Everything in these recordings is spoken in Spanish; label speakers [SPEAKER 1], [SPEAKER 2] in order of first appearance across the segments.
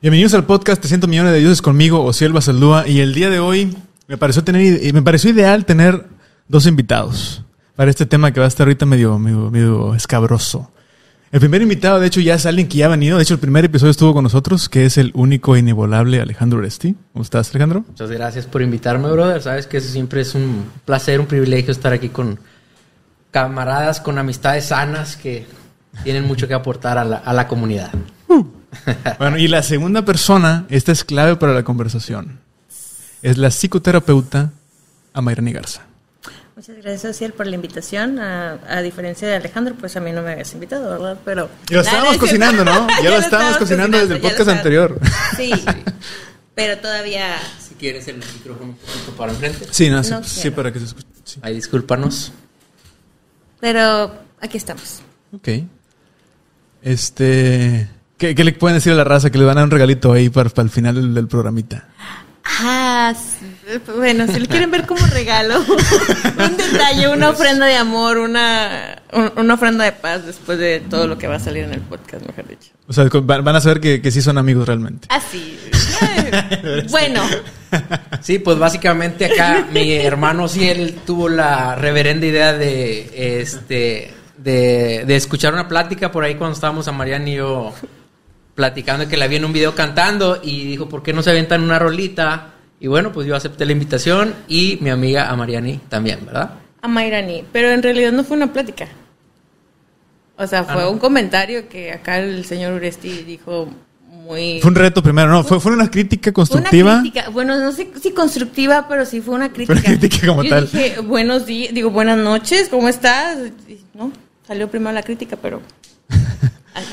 [SPEAKER 1] Bienvenidos al podcast 300 millones de dioses conmigo, Osiel Basaldúa. Y el día de hoy me pareció ideal tener dos invitados para este tema que va a estar ahorita medio escabroso. El primer invitado, de hecho, ya es alguien que ya ha venido. De hecho, el primer episodio estuvo con nosotros, que es el único e inigualable Alejandro Oresti. ¿Cómo estás, Alejandro?
[SPEAKER 2] Muchas gracias por invitarme, brother. Sabes que eso siempre es un placer, un privilegio estar aquí con camaradas, con amistades sanas que tienen mucho que aportar a la comunidad.
[SPEAKER 1] Bueno, y la segunda persona, esta es clave para la conversación, es la psicoterapeuta Amairani Garza.
[SPEAKER 3] Muchas gracias, Osiel, por la invitación. A diferencia de Alejandro, pues a mí no me habías invitado, ¿verdad? Pero
[SPEAKER 1] ya lo estábamos cocinando, ¿no? Ya lo estábamos cocinando desde el podcast anterior.
[SPEAKER 3] Sí, pero todavía...
[SPEAKER 2] Si quieres el micrófono un poquito para enfrente.
[SPEAKER 1] Sí, sí, para que se escuche. Sí.
[SPEAKER 2] Ahí, discúlpanos.
[SPEAKER 3] Pero aquí estamos.
[SPEAKER 1] Ok. ¿Qué le pueden decir a la raza? Que le van a dar un regalito ahí para el final del programita.
[SPEAKER 3] Bueno, si lo quieren ver como regalo, un detalle, una ofrenda de amor, una ofrenda de paz después de todo lo que va a salir en el podcast, mejor dicho.
[SPEAKER 1] O sea, van a saber que sí son amigos realmente.
[SPEAKER 3] Sí. Bueno.
[SPEAKER 2] Sí, pues básicamente acá mi hermano Osiel tuvo la reverenda idea de escuchar una plática por ahí cuando estábamos a Mariana y yo platicando, que la vi en un video cantando y dijo, ¿por qué no se aventan una rolita? Y bueno, pues yo acepté la invitación y mi amiga Amariani también, ¿verdad?
[SPEAKER 3] Amairani, pero en realidad no fue una plática. O sea, fue un comentario que acá el señor Oresti dijo muy...
[SPEAKER 1] Fue un reto primero, ¿no? ¿Fue una crítica constructiva?
[SPEAKER 3] Una crítica, bueno, no sé si constructiva, pero sí fue una crítica.
[SPEAKER 1] Fue una crítica como
[SPEAKER 3] yo
[SPEAKER 1] tal.
[SPEAKER 3] Dije, buenos días, buenas noches, ¿cómo estás? No, salió primero la crítica, pero...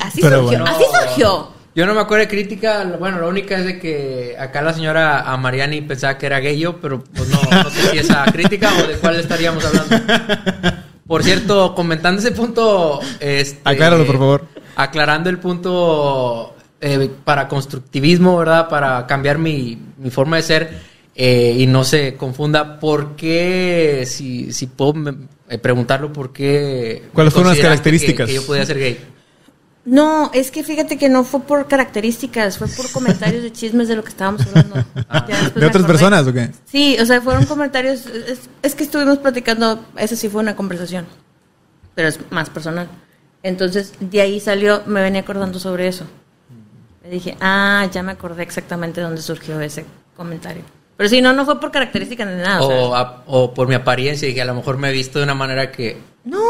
[SPEAKER 3] Así surgió, bueno. Así surgió.
[SPEAKER 2] Yo no me acuerdo de crítica. Bueno, la única es de que acá la señora Amariani pensaba que era gayo, pero pues no sé si esa crítica o de cuál estaríamos hablando. Por cierto, comentando ese punto,
[SPEAKER 1] acláralo, por favor.
[SPEAKER 2] Aclarando el punto para constructivismo, ¿verdad? Para cambiar mi forma de ser y no se confunda. ¿Por qué? Si puedo preguntarlo, ¿por qué?
[SPEAKER 1] ¿Cuáles fueron las características?
[SPEAKER 2] Que yo podía ser gay.
[SPEAKER 3] No, es que fíjate que no fue por características, fue por comentarios de chismes de lo que estábamos hablando.
[SPEAKER 1] ¿De otras personas o qué?
[SPEAKER 3] Sí, o sea, fueron comentarios, es que estuvimos platicando, esa sí fue una conversación, pero es más personal. Entonces, de ahí salió, me venía acordando sobre eso. Me dije, ya me acordé exactamente dónde surgió ese comentario. Pero sí, no fue por características ni nada.
[SPEAKER 2] O por mi apariencia, dije, a lo mejor me he visto de una manera que...
[SPEAKER 3] No.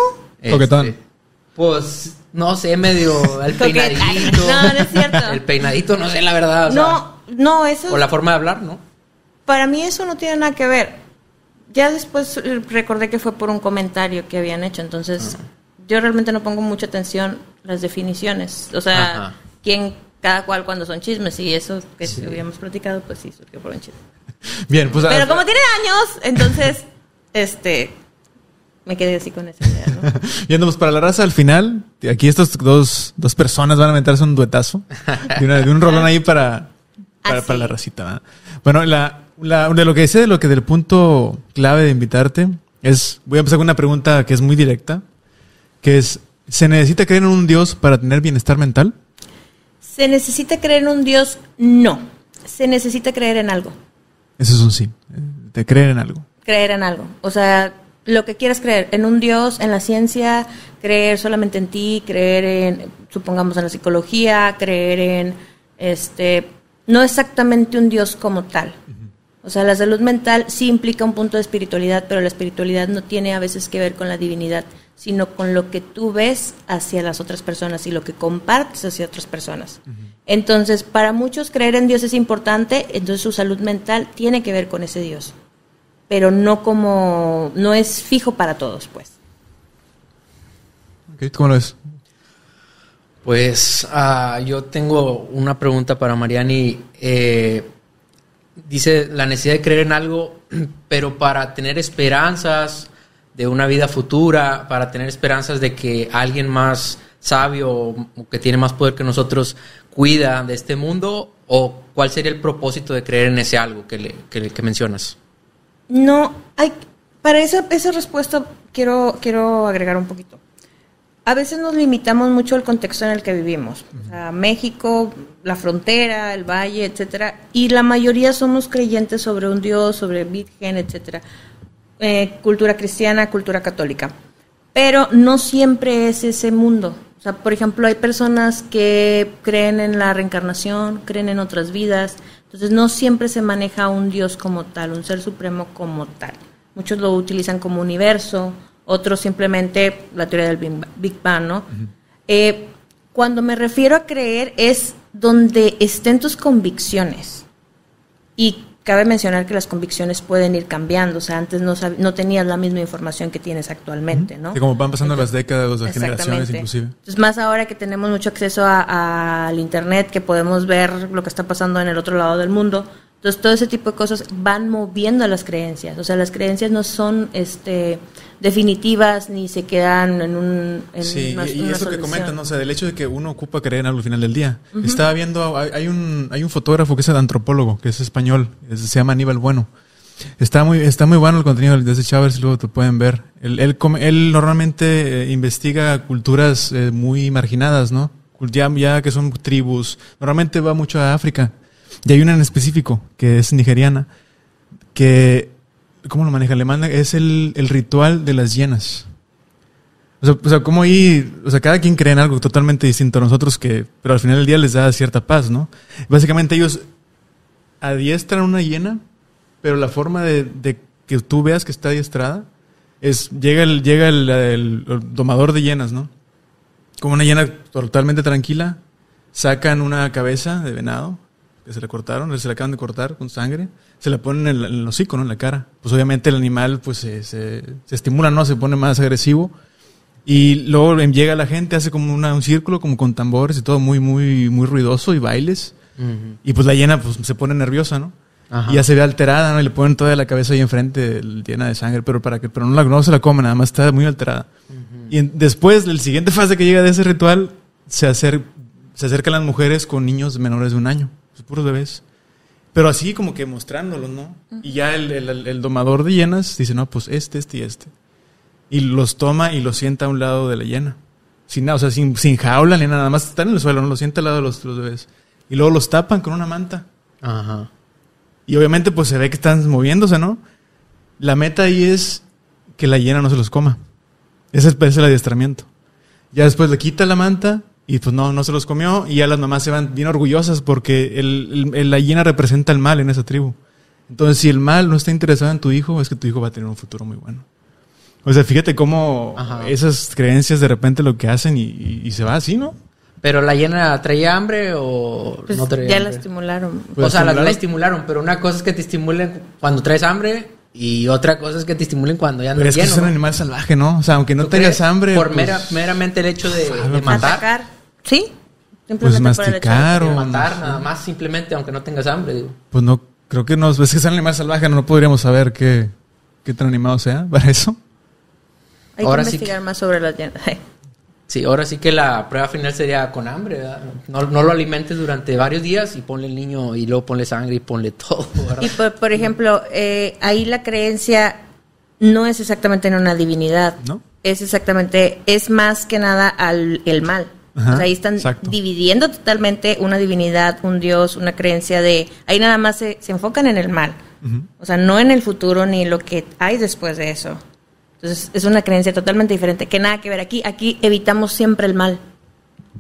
[SPEAKER 1] Coquetón.
[SPEAKER 2] Pues, no sé, medio el peinadito.
[SPEAKER 3] No es cierto.
[SPEAKER 2] El peinadito, no sé, la verdad. O
[SPEAKER 3] no, eso...
[SPEAKER 2] O la forma de hablar, ¿no?
[SPEAKER 3] Para mí eso no tiene nada que ver. Ya después recordé que fue por un comentario que habían hecho. Entonces, yo realmente no pongo mucha atención las definiciones. O sea, cada cual cuando son chismes. Y eso que habíamos platicado, pues sí, surgió por un chisme.
[SPEAKER 1] Bien, pues...
[SPEAKER 3] Pero como tiene años, entonces, me quedé así con esa idea, ¿no?
[SPEAKER 1] Viendo, pues para la raza, al final, aquí estas dos personas van a meterse un duetazo. De un rolón ahí para la racita, ¿verdad? Bueno, de lo que decía, del punto clave de invitarte, voy a empezar con una pregunta que es muy directa, que es, ¿se necesita creer en un Dios para tener bienestar mental?
[SPEAKER 3] ¿Se necesita creer en un Dios? No. Se necesita creer en algo.
[SPEAKER 1] Eso es un sí, de creer en algo.
[SPEAKER 3] Creer en algo, o sea... Lo que quieras creer, en un Dios, en la ciencia, creer solamente en ti, creer en, supongamos, en la psicología, creer en, no exactamente un Dios como tal. Uh-huh. O sea, la salud mental sí implica un punto de espiritualidad, pero la espiritualidad no tiene a veces que ver con la divinidad, sino con lo que tú ves hacia las otras personas y lo que compartes hacia otras personas. Uh-huh. Entonces, para muchos creer en Dios es importante, entonces su salud mental tiene que ver con ese Dios. Pero no es fijo para todos, pues.
[SPEAKER 1] Okay, ¿cómo lo ves?
[SPEAKER 2] Pues yo tengo una pregunta para Mariani. Dice la necesidad de creer en algo, pero para tener esperanzas de una vida futura, para tener esperanzas de que alguien más sabio o que tiene más poder que nosotros cuida de este mundo, o cuál sería el propósito de creer en ese algo que mencionas.
[SPEAKER 3] No, para esa respuesta quiero agregar un poquito. A veces nos limitamos mucho al contexto en el que vivimos. O sea, México, la frontera, el valle, etcétera. Y la mayoría somos creyentes sobre un Dios, sobre Virgen, etcétera. Cultura cristiana, cultura católica. Pero no siempre es ese mundo. O sea, por ejemplo, hay personas que creen en la reencarnación, creen en otras vidas. Entonces, no siempre se maneja un Dios como tal, un ser supremo como tal. Muchos lo utilizan como universo, otros simplemente la teoría del Big Bang, ¿no? Uh-huh. Cuando me refiero a creer es donde estén tus convicciones. Y cabe mencionar que las convicciones pueden ir cambiando. O sea, antes no tenías la misma información que tienes actualmente, ¿no?
[SPEAKER 1] Y como van pasando las décadas, las generaciones inclusive.
[SPEAKER 3] Entonces, más ahora que tenemos mucho acceso al internet, que podemos ver lo que está pasando en el otro lado del mundo. Entonces, todo ese tipo de cosas van moviendo las creencias. O sea, las creencias no son definitivas ni se quedan en una
[SPEAKER 1] y eso que comentan, ¿no? O sea, del hecho de que uno ocupa creer en algo al final del día. Uh-huh. Estaba viendo, hay un fotógrafo que es el antropólogo, que es español, se llama Aníbal Bueno. Está muy bueno el contenido de ese chavo, a ver si luego te pueden ver. Él normalmente investiga culturas muy marginadas, ¿no? Ya que son tribus. Normalmente va mucho a África. Y hay una en específico, que es nigeriana, que, ¿cómo lo maneja? Le manda, es el ritual de las hienas. O sea, como ahí, o sea, cada quien cree en algo totalmente distinto a nosotros, pero al final del día les da cierta paz, ¿no? Básicamente ellos adiestran una hiena, pero la forma de que tú veas que está adiestrada es, llega el domador de hienas, ¿no? Como una hiena totalmente tranquila, sacan una cabeza de venado, que se le acaban de cortar con sangre, se la ponen en el hocico, ¿no? En la cara. Pues obviamente el animal pues se estimula, ¿no? Se pone más agresivo. Y luego llega la gente, hace como un círculo, como con tambores y todo muy, muy, muy ruidoso y bailes. Uh-huh. Y pues la hiena pues se pone nerviosa, ¿no? Ajá. Y ya se ve alterada, ¿no? Y le ponen toda la cabeza ahí enfrente llena de sangre, pero no se la come, nada más está muy alterada. Uh-huh. Y después, la siguiente fase que llega de ese ritual, se acercan las mujeres con niños menores de 1 año. Puros bebés. Pero así como que mostrándolos, ¿no? Uh-huh. Y ya el domador de hienas dice, no, pues este y este. Y los toma y los sienta a un lado de la hiena. Sin nada, o sea, sin jaula ni nada más. Están en el suelo, ¿no? Los sienta al lado de los bebés. Y luego los tapan con una manta. Ajá. Y obviamente pues se ve que están moviéndose, ¿no? La meta ahí es que la hiena no se los coma. Ese es el adiestramiento. Ya después le quita la manta. Y pues no se los comió y ya las mamás se van bien orgullosas porque la hiena representa el mal en esa tribu. Entonces, si el mal no está interesado en tu hijo, es que tu hijo va a tener un futuro muy bueno. O sea, fíjate cómo esas creencias de repente lo que hacen y se va así, ¿no?
[SPEAKER 2] ¿Pero la hiena traía hambre o
[SPEAKER 3] pues
[SPEAKER 2] no traía
[SPEAKER 3] ya
[SPEAKER 2] hambre?
[SPEAKER 3] La estimularon.
[SPEAKER 2] O sea, la estimularon, pero una cosa es que te estimulen cuando traes hambre y otra cosa es que te estimulen cuando ya andas lleno.
[SPEAKER 1] Pero es que es un animal salvaje, ¿no? O sea, aunque no tengas hambre...
[SPEAKER 2] Por pues, meramente el hecho de matar.
[SPEAKER 3] Atacar. Sí.
[SPEAKER 1] Pues masticar
[SPEAKER 2] o matar nada más simplemente aunque no tengas hambre, digo.
[SPEAKER 1] Pues no, creo que no, es que es un animal salvaje, no podríamos saber qué tan animado sea para eso.
[SPEAKER 3] Hay ahora que investigar más sobre las hienas.
[SPEAKER 2] Sí, ahora sí que la prueba final sería con hambre, ¿verdad? No lo alimentes durante varios días y ponle el niño y luego ponle sangre y ponle todo, ¿verdad? Y
[SPEAKER 3] por ejemplo, ahí la creencia no es exactamente en una divinidad, ¿no? Es más que nada el mal. Ajá, o sea, ahí están dividiendo totalmente una divinidad, un dios, una creencia ahí nada más se enfocan en el mal. Uh-huh. O sea, no en el futuro ni lo que hay después de eso. Entonces, es una creencia totalmente diferente, que nada que ver aquí. Aquí evitamos siempre el mal.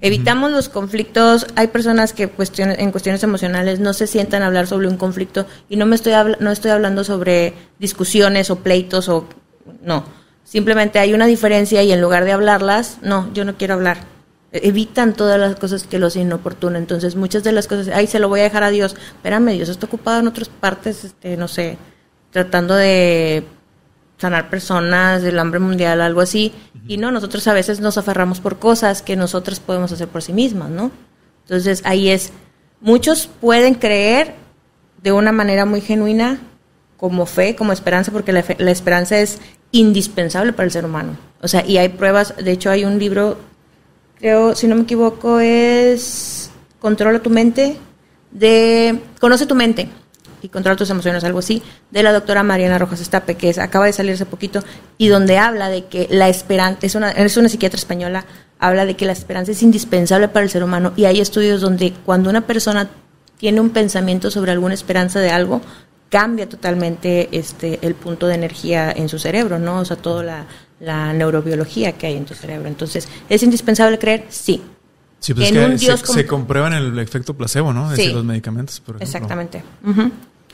[SPEAKER 3] Evitamos los conflictos. Hay personas que en cuestiones emocionales no se sientan a hablar sobre un conflicto y no estoy hablando sobre discusiones o pleitos o no. Simplemente hay una diferencia y en lugar de hablarlas, no, yo no quiero hablar. Evitan todas las cosas que los inoportunan. Entonces, muchas de las cosas, se lo voy a dejar a Dios. Espérame, Dios está ocupado en otras partes, no sé, tratando de sanar personas, del hambre mundial, algo así. Uh-huh. Y no, nosotros a veces nos aferramos por cosas que nosotros podemos hacer por sí mismas, ¿no? Entonces, ahí muchos pueden creer de una manera muy genuina, como fe, como esperanza, porque la esperanza es indispensable para el ser humano. O sea, y hay pruebas, de hecho hay un libro, creo, si no me equivoco, es Controla tu mente, Conoce tu mente. y controla tus emociones, algo así, de la doctora Mariana Rojas Estape, que acaba de salir hace poquito, y donde habla de que la esperanza, es una psiquiatra española, habla de que la esperanza es indispensable para el ser humano, y hay estudios donde cuando una persona tiene un pensamiento sobre alguna esperanza de algo, cambia totalmente el punto de energía en su cerebro, ¿no? O sea, toda la neurobiología que hay en tu cerebro. Entonces, ¿es indispensable creer? Sí.
[SPEAKER 1] Sí, pues es que se comprueba en el efecto placebo, ¿no? Es decir, los medicamentos, por ejemplo.
[SPEAKER 3] Exactamente.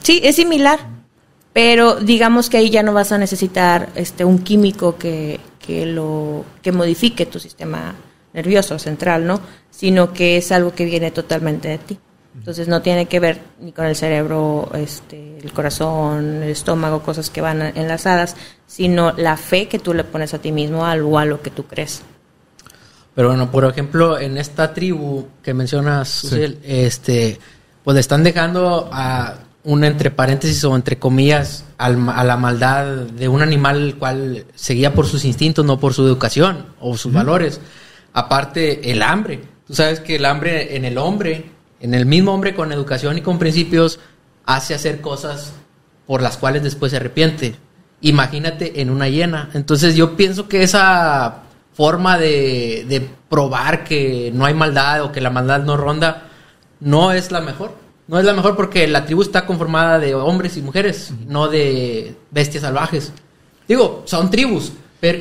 [SPEAKER 3] Sí, es similar, pero digamos que ahí ya no vas a necesitar un químico que modifique tu sistema nervioso central, ¿no? Sino que es algo que viene totalmente de ti. Entonces no tiene que ver ni con el cerebro, el corazón, el estómago, cosas que van enlazadas, sino la fe que tú le pones a ti mismo a lo que tú crees.
[SPEAKER 2] Pero bueno, por ejemplo, en esta tribu que mencionas, Uziel, pues le están dejando a entre paréntesis o entre comillas a la maldad de un animal el cual seguía por sus instintos, no por su educación o sus valores. Aparte, el hambre. Tú sabes que el hambre en el mismo hombre con educación y con principios, hace hacer cosas por las cuales después se arrepiente. Imagínate en una hiena. Entonces yo pienso que esa forma de probar que no hay maldad o que la maldad no ronda, no es la mejor. No es la mejor porque la tribu está conformada de hombres y mujeres, no de bestias salvajes. Digo, son tribus. Pero,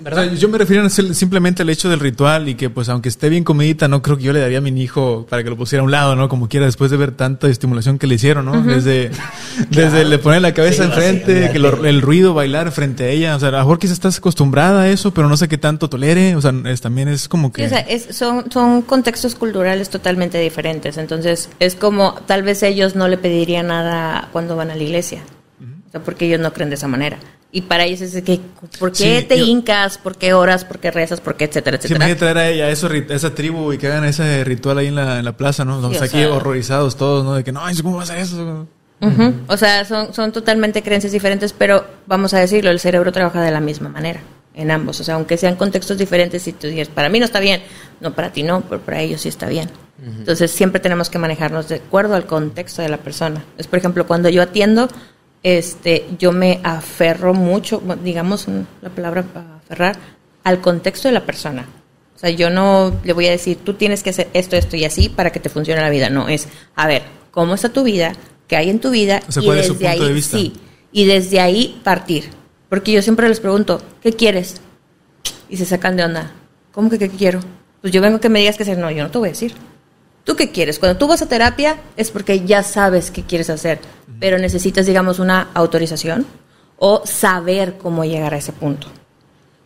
[SPEAKER 1] ¿verdad? O sea, yo me refiero simplemente al hecho del ritual y que pues aunque esté bien comidita, no creo que yo le daría a mi hijo para que lo pusiera a un lado, ¿no? Como quiera, después de ver tanta estimulación que le hicieron, ¿no? Desde le poner la cabeza enfrente, que el ruido, bailar frente a ella. O sea, a lo mejor quizás estás acostumbrada a eso, pero no sé qué tanto tolere. O sea, también es como que...
[SPEAKER 3] Sí, o sea, son contextos culturales totalmente diferentes. Entonces, es como, tal vez ellos no le pedirían nada cuando van a la iglesia. O sea, porque ellos no creen de esa manera. Y para ellos es que, ¿por qué te hincas? ¿Por qué oras? ¿Por qué rezas? ¿Por qué? Etcétera, etcétera.
[SPEAKER 1] Sí, me traer a ella a esa tribu y que hagan ese ritual ahí en la plaza, ¿no? Estamos aquí horrorizados todos, ¿no? De que, no, ¿cómo vas a hacer eso?
[SPEAKER 3] O sea, son totalmente creencias diferentes, pero vamos a decirlo, el cerebro trabaja de la misma manera en ambos. O sea, aunque sean contextos diferentes, si tú dices, para mí no está bien, no, para ti no, pero para ellos sí está bien. Entonces, siempre tenemos que manejarnos de acuerdo al contexto de la persona. Es, por ejemplo, cuando yo atiendo... yo me aferro mucho, digamos la palabra aferrar, al contexto de la persona. O sea, yo no le voy a decir, tú tienes que hacer esto, esto y así para que te funcione la vida. No, es, a ver, ¿cómo está tu vida? ¿Qué hay en tu vida?
[SPEAKER 1] O sea, ¿cuál es su punto de vista?
[SPEAKER 3] Sí, y desde ahí partir. Porque yo siempre les pregunto, ¿qué quieres? Y se sacan de onda. ¿Cómo que qué quiero? Pues yo vengo a que me digas qué hacer. No, yo no te voy a decir. ¿Tú qué quieres? Cuando tú vas a terapia es porque ya sabes qué quieres hacer, pero necesitas, digamos, una autorización o saber cómo llegar a ese punto.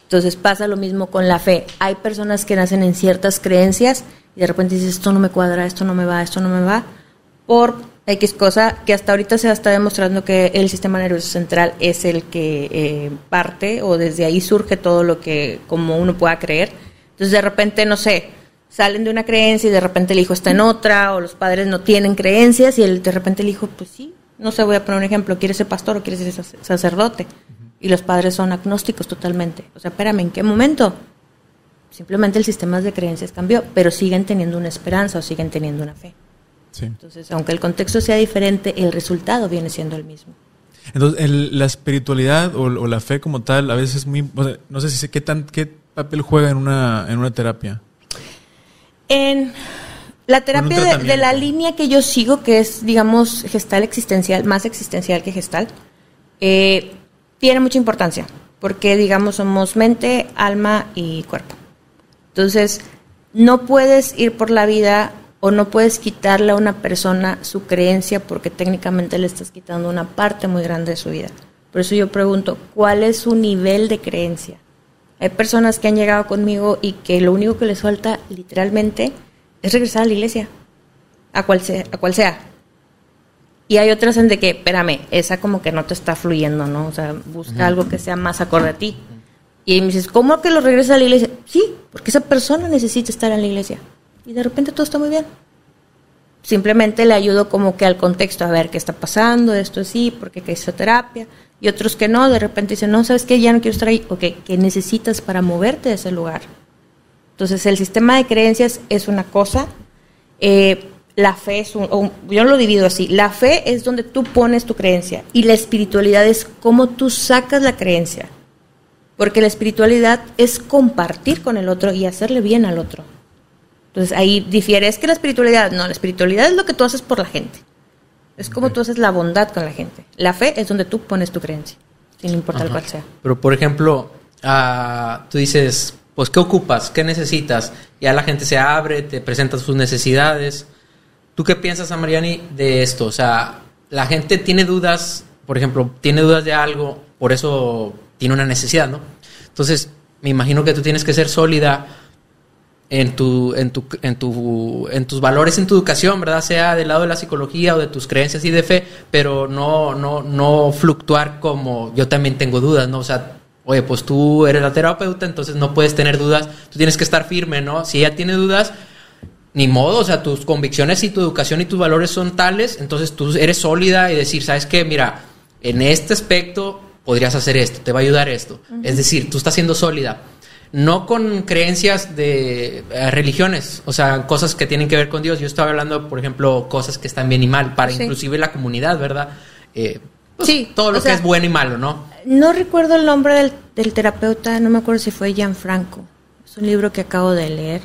[SPEAKER 3] Entonces pasa lo mismo con la fe. Hay personas que nacen en ciertas creencias y de repente dices, esto no me cuadra, esto no me va, por X cosa que hasta ahorita se está demostrando que el sistema nervioso central es el que parte o desde ahí surge todo lo que como uno pueda creer. Entonces de repente, no sé, salen de una creencia y de repente el hijo está en otra, o los padres no tienen creencias y de repente el hijo, pues sí, no sé, voy a poner un ejemplo, quiere ser pastor o quiere ser sacerdote, y los padres son agnósticos totalmente. O sea, espérame, ¿en qué momento? Simplemente el sistema de creencias cambió, pero siguen teniendo una esperanza o siguen teniendo una fe.
[SPEAKER 1] Sí.
[SPEAKER 3] Entonces, aunque el contexto sea diferente, el resultado viene siendo el mismo.
[SPEAKER 1] Entonces, la espiritualidad o la fe como tal, a veces es muy... O sea, no sé si qué papel juega en una terapia.
[SPEAKER 3] En la terapia de la línea que yo sigo, que es, digamos, gestal existencial, más existencial que gestal, tiene mucha importancia, porque, digamos, somos mente, alma y cuerpo. Entonces, no puedes ir por la vida o no puedes quitarle a una persona su creencia porque técnicamente le estás quitando una parte muy grande de su vida. Por eso yo pregunto, ¿cuál es su nivel de creencia? Hay personas que han llegado conmigo y que lo único que les falta literalmente es regresar a la iglesia, a cual sea. Y hay otras en de que, espérame, esa como que no te está fluyendo, ¿no? O sea, busca algo que sea más acorde a ti. Y me dices, ¿cómo que lo regresas a la iglesia? Sí, porque esa persona necesita estar en la iglesia. Y de repente todo está muy bien. Simplemente le ayudo como que al contexto, a ver qué está pasando, esto sí, porque que hizo terapia. Y otros que no, de repente dicen, no, ¿sabes qué? Ya no quiero estar ahí. Ok, ¿qué necesitas para moverte de ese lugar? Entonces, el sistema de creencias es una cosa. la fe es yo lo divido así. La fe es donde tú pones tu creencia y la espiritualidad es cómo tú sacas la creencia. Porque la espiritualidad es compartir con el otro y hacerle bien al otro. Entonces ahí difiere. Es que la espiritualidad es lo que tú haces por la gente. Es como tú haces la bondad con la gente. La fe es donde tú pones tu creencia, sin importar cuál sea.
[SPEAKER 2] Pero, por ejemplo, tú dices, pues, ¿qué ocupas? ¿Qué necesitas? Ya la gente se abre, te presenta sus necesidades. ¿Tú qué piensas, Mariani, de esto? O sea, la gente tiene dudas, por ejemplo, tiene dudas de algo, por eso tiene una necesidad, ¿no? Entonces, me imagino que tú tienes que ser sólida en tus valores, en tu educación, ¿verdad? Sea del lado de la psicología o de tus creencias y de fe, pero no fluctuar como yo también tengo dudas, ¿no? O sea, oye, pues tú eres la terapeuta, entonces no puedes tener dudas, tú tienes que estar firme, ¿no? Si ella tiene dudas, ni modo, o sea, tus convicciones y tu educación y tus valores son tales, entonces tú eres sólida y decir, ¿sabes qué? Mira, en este aspecto podrías hacer esto, te va a ayudar esto. Es decir, tú estás siendo sólida. No con creencias de religiones, o sea, cosas que tienen que ver con Dios. Yo estaba hablando, por ejemplo, cosas que están bien y mal, para inclusive la comunidad, ¿verdad? Pues, todo lo que es bueno y malo, ¿no?
[SPEAKER 3] No recuerdo el nombre del terapeuta, no me acuerdo si fue Gianfranco. Es un libro que acabo de leer.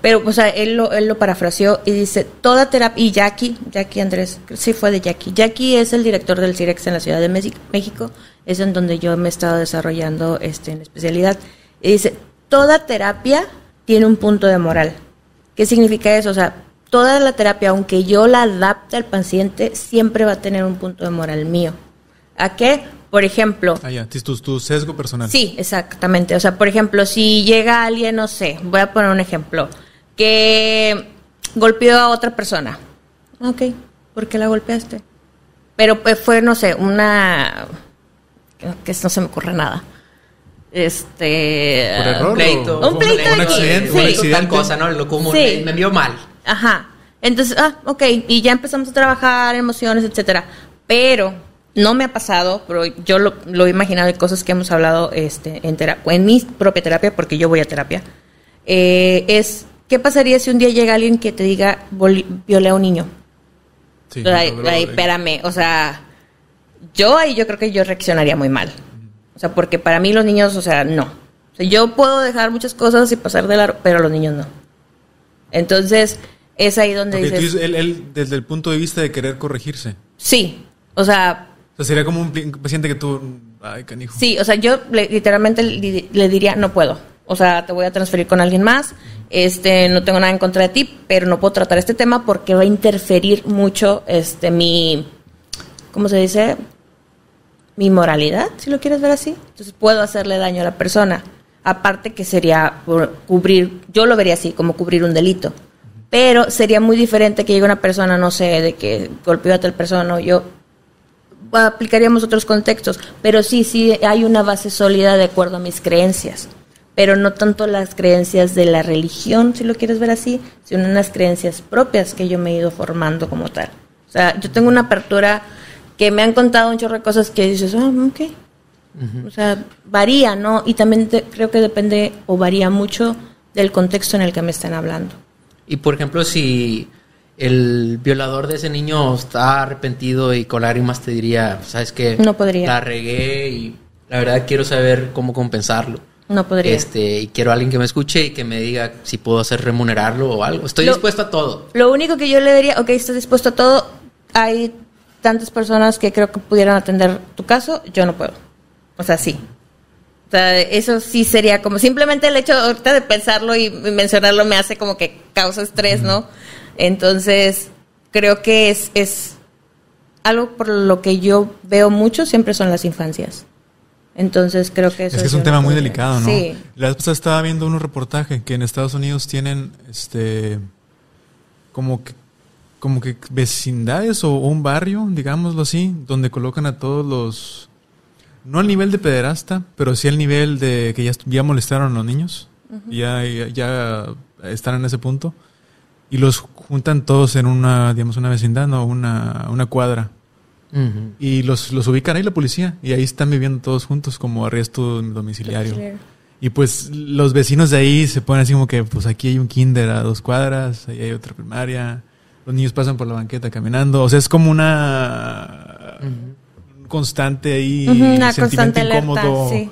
[SPEAKER 3] Pero, o sea, él lo parafraseó y dice, toda terapia, y Jackie Andrés, sí fue de Jackie. Jackie es el director del CIREX en la Ciudad de México, es en donde yo me he estado desarrollando en especialidad. Y dice, toda terapia tiene un punto de moral. ¿Qué significa eso? O sea, toda la terapia, aunque yo la adapte al paciente, siempre va a tener un punto de moral mío. ¿A qué? Por ejemplo...
[SPEAKER 1] tu sesgo personal.
[SPEAKER 3] Sí, exactamente. O sea, por ejemplo, si llega alguien, no sé, voy a poner un ejemplo, que golpeó a otra persona. Ok, ¿por qué la golpeaste? Pero pues fue, no sé, que no se me ocurre nada.
[SPEAKER 1] ¿Por error?
[SPEAKER 2] Un pleito.
[SPEAKER 3] Un
[SPEAKER 1] accidente.
[SPEAKER 3] Sí.
[SPEAKER 1] Un accidente.
[SPEAKER 2] Tal cosa, ¿no? Lo común,
[SPEAKER 3] Sí.
[SPEAKER 2] me vio mal.
[SPEAKER 3] Ajá. Entonces, ok, y ya empezamos a trabajar emociones, etcétera. Pero no me ha pasado, pero yo lo he imaginado de cosas que hemos hablado en mi propia terapia, porque yo voy a terapia. ¿Qué pasaría si un día llega alguien que te diga violé a un niño?
[SPEAKER 1] Sí,
[SPEAKER 3] espérame, o sea, yo creo que yo reaccionaría muy mal. O sea, porque para mí los niños, o sea, no. O sea, yo puedo dejar muchas cosas y pasar de largo, pero los niños no. Entonces, es ahí donde dices...
[SPEAKER 1] Él, desde el punto de vista de querer corregirse.
[SPEAKER 3] Sí, o sea...
[SPEAKER 1] O sea, sería como un paciente que tú... Ay, canijo.
[SPEAKER 3] Sí, o sea, yo literalmente le diría, no puedo. O sea, te voy a transferir con alguien más. No tengo nada en contra de ti, pero no puedo tratar este tema porque va a interferir mucho mi... ¿Cómo se dice? Mi moralidad, si lo quieres ver así. Entonces puedo hacerle daño a la persona. Aparte que sería cubrir... Yo lo vería así, como cubrir un delito. Pero sería muy diferente que llegue una persona, no sé, de que golpeó a tal persona o yo... aplicaríamos otros contextos, pero sí hay una base sólida de acuerdo a mis creencias, pero no tanto las creencias de la religión, si lo quieres ver así, sino unas creencias propias que yo me he ido formando como tal. O sea, yo tengo una apertura que me han contado un chorro de cosas que dices, ok. O sea, varía, ¿no? Y también creo que depende o varía mucho del contexto en el que me están hablando.
[SPEAKER 2] Y, por ejemplo, si el violador de ese niño está arrepentido y con lágrimas te diría, ¿sabes qué?
[SPEAKER 3] No podría.
[SPEAKER 2] La regué y la verdad quiero saber cómo compensarlo.
[SPEAKER 3] No podría.
[SPEAKER 2] Y quiero a alguien que me escuche y que me diga si puedo hacer remunerarlo o algo. Estoy dispuesto a todo.
[SPEAKER 3] Lo único que yo le diría, ok, estás dispuesto a todo. Hay tantas personas que creo que pudieran atender tu caso, yo no puedo. O sea, sí. O sea, eso sí sería como simplemente el hecho ahorita de pensarlo y mencionarlo me hace como que causa estrés, ¿no? Entonces, creo que es algo por lo que yo veo mucho, siempre son las infancias. Entonces, creo que eso
[SPEAKER 1] es que es un tema muy delicado, ¿no?
[SPEAKER 3] Sí.
[SPEAKER 1] La vez pasada estaba viendo un reportaje que en Estados Unidos tienen como que vecindades o un barrio, digámoslo así, donde colocan a todos los... No al nivel de pederasta, pero sí al nivel de que ya molestaron a los niños. Uh-huh. Ya están en ese punto. Y los juntan todos en una vecindad, ¿no? Una cuadra. Uh-huh. Y los ubican ahí la policía. Y ahí están viviendo todos juntos como arresto domiciliario. Y pues los vecinos de ahí se ponen así como que, pues aquí hay un kinder a 2 cuadras, ahí hay otra primaria, los niños pasan por la banqueta caminando, o sea, es como una constante ahí,
[SPEAKER 3] una
[SPEAKER 1] sentimiento
[SPEAKER 3] constante alerta,
[SPEAKER 1] incómodo.
[SPEAKER 3] sí.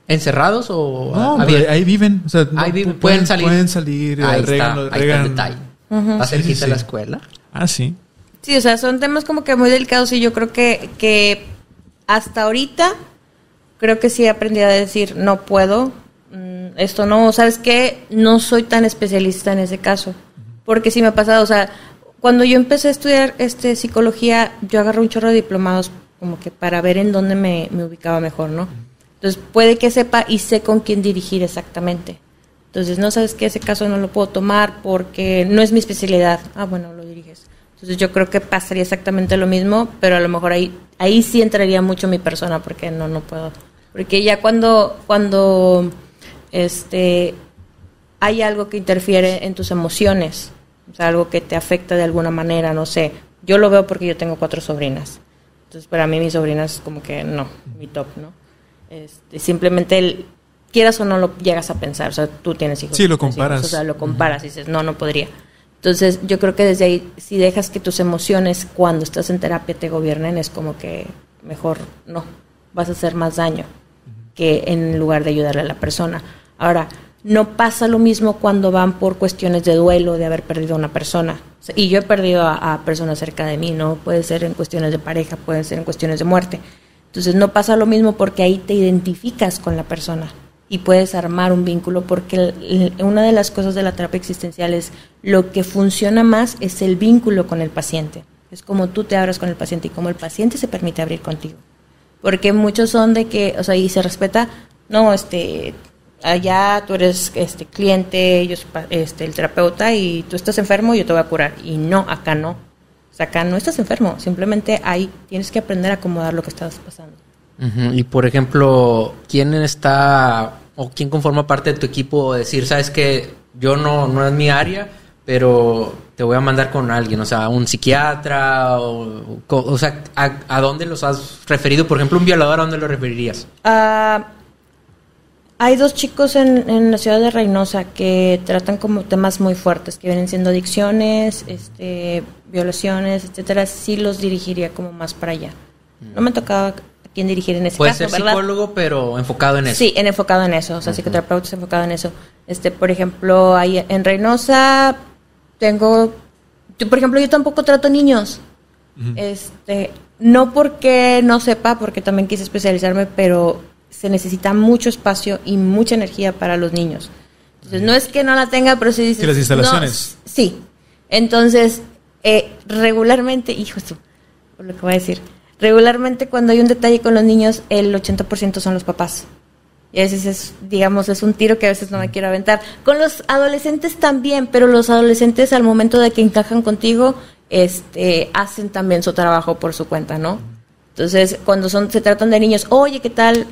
[SPEAKER 2] ¿Encerrados o
[SPEAKER 1] No,
[SPEAKER 2] abiertos?
[SPEAKER 1] ahí viven, o sea,
[SPEAKER 2] Ahí viven, pueden salir.
[SPEAKER 1] Pueden salir,
[SPEAKER 2] Ahí
[SPEAKER 1] regan,
[SPEAKER 2] está el
[SPEAKER 1] regan.
[SPEAKER 2] detalle. ¿Está cerquita
[SPEAKER 1] sí.
[SPEAKER 2] de la escuela?
[SPEAKER 1] Ah, sí.
[SPEAKER 3] Sí, o sea, son temas como que muy delicados y yo creo que hasta ahorita creo que sí he aprendido a decir no puedo, esto no, ¿sabes qué? No soy tan especialista en ese caso, porque sí me ha pasado, o sea, cuando yo empecé a estudiar psicología, yo agarré un chorro de diplomados como que para ver en dónde me ubicaba mejor, ¿no? Entonces puede que sepa y sé con quién dirigir exactamente. Entonces, no, ¿sabes qué? Ese caso no lo puedo tomar porque no es mi especialidad. Ah, bueno, lo diriges. Entonces yo creo que pasaría exactamente lo mismo, pero a lo mejor ahí sí entraría mucho mi persona porque no puedo. Porque ya cuando hay algo que interfiere en tus emociones, o sea, algo que te afecta de alguna manera, no sé. Yo lo veo porque yo tengo 4 sobrinas. Entonces, para mí mis sobrinas como que no, mi top, ¿no? Simplemente quieras o no lo llegas a pensar, o sea, tú tienes hijos.
[SPEAKER 1] Sí, lo
[SPEAKER 3] tienes
[SPEAKER 1] comparas.
[SPEAKER 3] hijos, o sea, lo comparas y dices, no podría. Entonces, yo creo que desde ahí, si dejas que tus emociones cuando estás en terapia te gobiernen, es como que mejor no, vas a hacer más daño que en lugar de ayudarle a la persona. Ahora, no pasa lo mismo cuando van por cuestiones de duelo, de haber perdido a una persona. O sea, y yo he perdido a personas cerca de mí, ¿no? Puede ser en cuestiones de pareja, puede ser en cuestiones de muerte. Entonces, no pasa lo mismo porque ahí te identificas con la persona y puedes armar un vínculo, porque una de las cosas de la terapia existencial es lo que funciona más es el vínculo con el paciente. Es como tú te abres con el paciente y como el paciente se permite abrir contigo. Porque muchos son de que, o sea, y se respeta, no, allá tú eres cliente, yo soy el terapeuta y tú estás enfermo y yo te voy a curar. Y no, acá no. O sea, acá no estás enfermo, simplemente ahí tienes que aprender a acomodar lo que estás pasando.
[SPEAKER 2] Uh-huh. Y por ejemplo, ¿quién está o quién conforma parte de tu equipo? Decir, sabes que yo no es mi área, pero te voy a mandar con alguien, o sea, un psiquiatra, o sea, ¿a dónde los has referido? Por ejemplo, un violador, ¿a dónde lo referirías?
[SPEAKER 3] Hay 2 chicos en la ciudad de Reynosa que tratan como temas muy fuertes, que vienen siendo adicciones, violaciones, etcétera. Sí los dirigiría como más para allá. No me tocaba a quién dirigir en ese
[SPEAKER 2] Puede
[SPEAKER 3] caso,
[SPEAKER 2] ser
[SPEAKER 3] ¿verdad?
[SPEAKER 2] Psicólogo, pero enfocado en eso.
[SPEAKER 3] Sí, enfocado en eso, o sea, psicoterapeuta enfocado en eso. Por ejemplo, ahí en Reynosa por ejemplo, yo tampoco trato niños. No porque no sepa, porque también quise especializarme, pero se necesita mucho espacio y mucha energía para los niños. Entonces, no es que no la tenga, pero sí dices...
[SPEAKER 1] ¿Y las instalaciones?
[SPEAKER 3] No, sí. Entonces, regularmente, por lo que voy a decir, regularmente cuando hay un detalle con los niños, el 80% son los papás. Y a veces es un tiro que a veces no me quiero aventar. Con los adolescentes también, pero los adolescentes al momento de que encajan contigo, hacen también su trabajo por su cuenta, ¿no? Entonces, cuando se tratan de niños, oye, ¿qué tal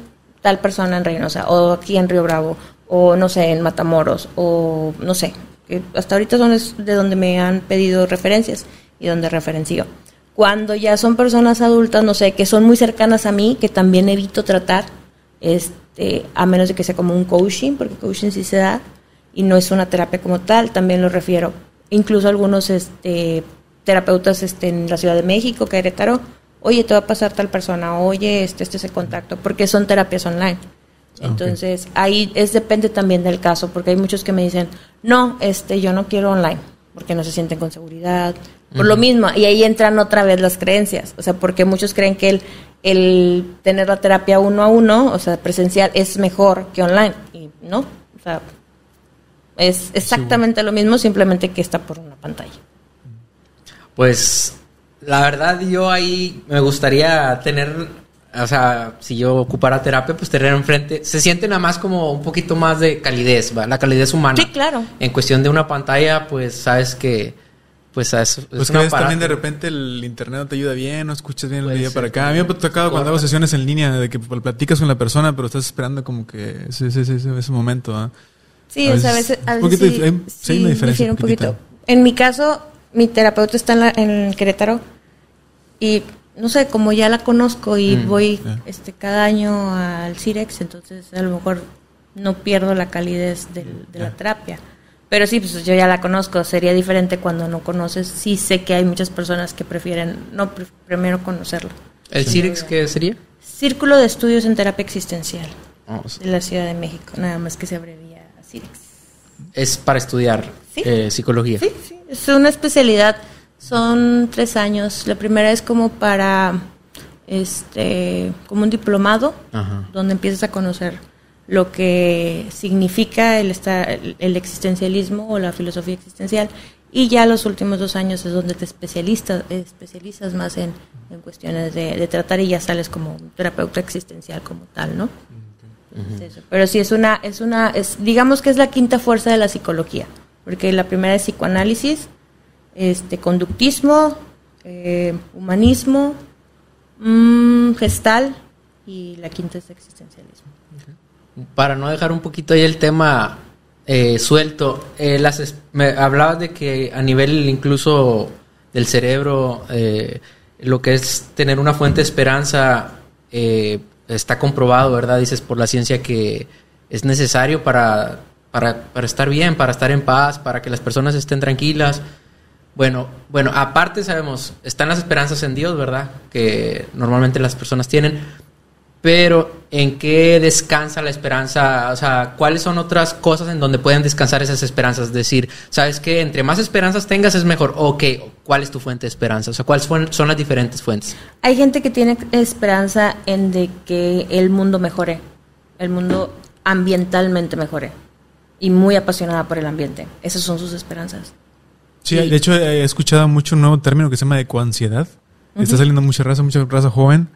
[SPEAKER 3] persona en Reynosa? O aquí en Río Bravo, o no sé, en Matamoros, o no sé. Que hasta ahorita son de donde me han pedido referencias y donde referencio. Cuando ya son personas adultas, no sé, que son muy cercanas a mí, que también evito tratar, a menos de que sea como un coaching, porque coaching sí se da, y no es una terapia como tal, también lo refiero. Incluso algunos terapeutas en la Ciudad de México, Querétaro, oye, te va a pasar tal persona, oye, este es el contacto, porque son terapias online. Entonces, ahí depende también del caso, porque hay muchos que me dicen, no, yo no quiero online, porque no se sienten con seguridad, por lo mismo, y ahí entran otra vez las creencias, o sea, porque muchos creen que el tener la terapia 1 a 1, o sea, presencial, es mejor que online, y no, o sea, es exactamente lo mismo, simplemente que está por una pantalla.
[SPEAKER 2] Pues, la verdad, yo ahí me gustaría tener, o sea, si yo ocupara terapia, pues tener enfrente, se siente nada más como un poquito más de calidez, ¿va? La calidez humana.
[SPEAKER 3] Sí, claro.
[SPEAKER 2] En cuestión de una pantalla, pues sabes que, pues es
[SPEAKER 1] pues
[SPEAKER 2] una
[SPEAKER 1] que también de repente el internet no te ayuda bien, no escuchas bien el video para acá. A mí me ha tocado cuando hago sesiones en línea de que platicas con la persona, pero estás esperando como que ese momento, ¿eh?
[SPEAKER 3] Sí, o sea, a veces
[SPEAKER 1] sí, hay una diferencia
[SPEAKER 3] un poquito. En mi caso, mi terapeuta está en Querétaro y no sé, como ya la conozco y voy cada año al CIREX, entonces a lo mejor no pierdo la calidez de la terapia. Pero sí, pues yo ya la conozco, sería diferente cuando no conoces. Sí sé que hay muchas personas que prefieren, primero conocerlo.
[SPEAKER 2] ¿El CIREX qué sería?
[SPEAKER 3] Círculo de Estudios en Terapia Existencial de la Ciudad de México, nada más que se abrevia a CIREX.
[SPEAKER 2] Es para estudiar psicología.
[SPEAKER 3] Sí, es una especialidad, son 3 años. La primera es como para, como un diplomado, donde empiezas a conocer lo que significa el existencialismo o la filosofía existencial, y ya los últimos 2 años es donde te especializas más en cuestiones de tratar, y ya sales como un terapeuta existencial como tal, ¿no? Es eso. Pero sí digamos que es la quinta fuerza de la psicología, porque la primera es psicoanálisis, conductismo, humanismo, gestal, y la quinta es existencialismo.
[SPEAKER 2] Para no dejar un poquito ahí el tema suelto, hablabas de que a nivel incluso del cerebro, lo que es tener una fuente de esperanza está comprobado, ¿verdad? Dices por la ciencia que es necesario para estar bien, para estar en paz, para que las personas estén tranquilas. Bueno, aparte sabemos, están las esperanzas en Dios, ¿verdad? Que normalmente las personas tienen. Pero, ¿en qué descansa la esperanza? O sea, ¿cuáles son otras cosas en donde pueden descansar esas esperanzas? Es decir, ¿sabes qué? Entre más esperanzas tengas es mejor. Ok, ¿cuál es tu fuente de esperanza? O sea, ¿cuáles son las diferentes fuentes?
[SPEAKER 3] Hay gente que tiene esperanza en de que el mundo mejore, el mundo ambientalmente mejore, y muy apasionada por el ambiente. Esas son sus esperanzas.
[SPEAKER 1] Sí, de hecho he escuchado mucho un nuevo término que se llama ecoansiedad. Está saliendo mucha raza joven.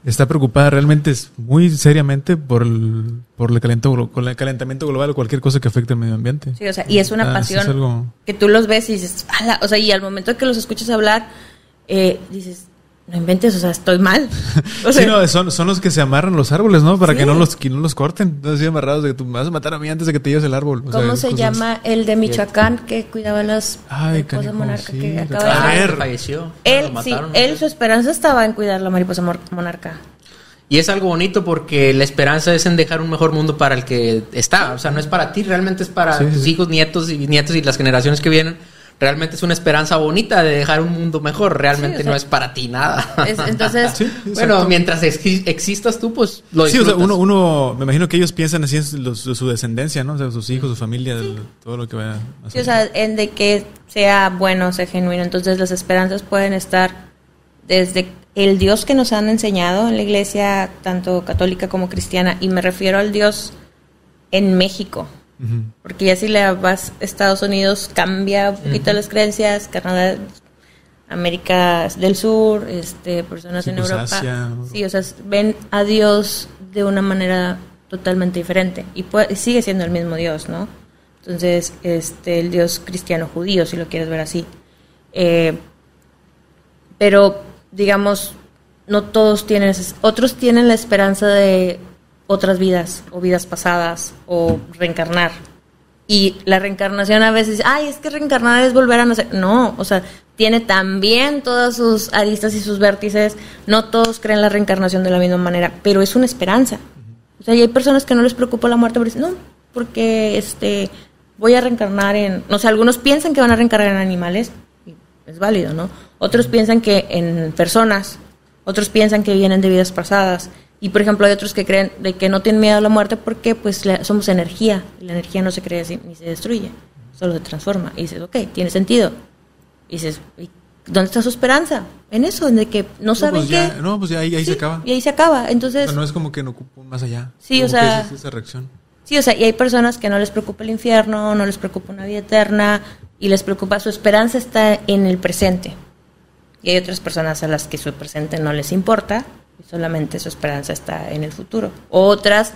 [SPEAKER 1] Está preocupada realmente muy seriamente por el calentamiento global o cualquier cosa que afecte al medio ambiente.
[SPEAKER 3] Sí, o sea, y es una pasión es algo que tú los ves y dices, ¡ala! O sea, y al momento de que los escuchas hablar, dices, no inventes, o sea, estoy mal. O sea,
[SPEAKER 1] sí, no, son los que se amarran los árboles, ¿no? Para que no los corten. Entonces, sí, amarrados de que tú me vas a matar a mí antes de que te lleves el árbol.
[SPEAKER 3] ¿Cómo se llama el de Michoacán que cuidaba las mariposas monarca que acaba de
[SPEAKER 2] falleció?
[SPEAKER 3] Su esperanza estaba en cuidar la mariposa monarca.
[SPEAKER 2] Y es algo bonito porque la esperanza es en dejar un mejor mundo para el que está. O sea, no es para ti, realmente es para tus hijos, nietos y nietos y las generaciones que vienen. Realmente es una esperanza bonita de dejar un mundo mejor. Realmente no es para ti nada.
[SPEAKER 3] Entonces,
[SPEAKER 2] bueno, mientras existas tú, pues lo disfrutas.
[SPEAKER 1] Sí, o sea, uno me imagino que ellos piensan así en su descendencia, ¿no? O sea, sus hijos, su familia, todo lo que vaya a hacer.
[SPEAKER 3] Sí, o sea, en de que sea bueno, sea genuino. Entonces, las esperanzas pueden estar desde el Dios que nos han enseñado en la iglesia, tanto católica como cristiana, y me refiero al Dios en México. Porque ya si le vas a Estados Unidos cambia un poquito las creencias, Canadá, América del Sur, personas en Europa, Asia, sí, o sea, ven a Dios de una manera totalmente diferente y sigue siendo el mismo Dios, ¿no? Entonces, el Dios cristiano judío, si lo quieres ver así, pero digamos, no todos tienen, otros tienen la esperanza de otras vidas o vidas pasadas o reencarnar. Y la reencarnación a veces, es que reencarnar es volver a nacer. No, o sea, tiene también todas sus aristas y sus vértices. No todos creen la reencarnación de la misma manera, pero es una esperanza. O sea, y hay personas que no les preocupa la muerte, pero dicen, no, porque voy a reencarnar en... O sea, algunos piensan que van a reencarnar en animales, y es válido, ¿no? Otros piensan que en personas, otros piensan que vienen de vidas pasadas. Y, por ejemplo, hay otros que creen de que no tienen miedo a la muerte porque pues somos energía. Y la energía no se crea ni se destruye, solo se transforma. Y dices, ok, tiene sentido. Y dices, ¿dónde está su esperanza? En eso, en de que no saben qué.
[SPEAKER 1] No, pues ya ahí se acaba.
[SPEAKER 3] Y ahí se acaba. Entonces,
[SPEAKER 1] o sea, no es como que no ocupo más allá.
[SPEAKER 3] Sí, o sea,
[SPEAKER 1] es esa reacción.
[SPEAKER 3] Sí, o sea, y hay personas que no les preocupa el infierno, no les preocupa una vida eterna, y les preocupa, su esperanza está en el presente. Y hay otras personas a las que su presente no les importa, y solamente su esperanza está en el futuro. Otras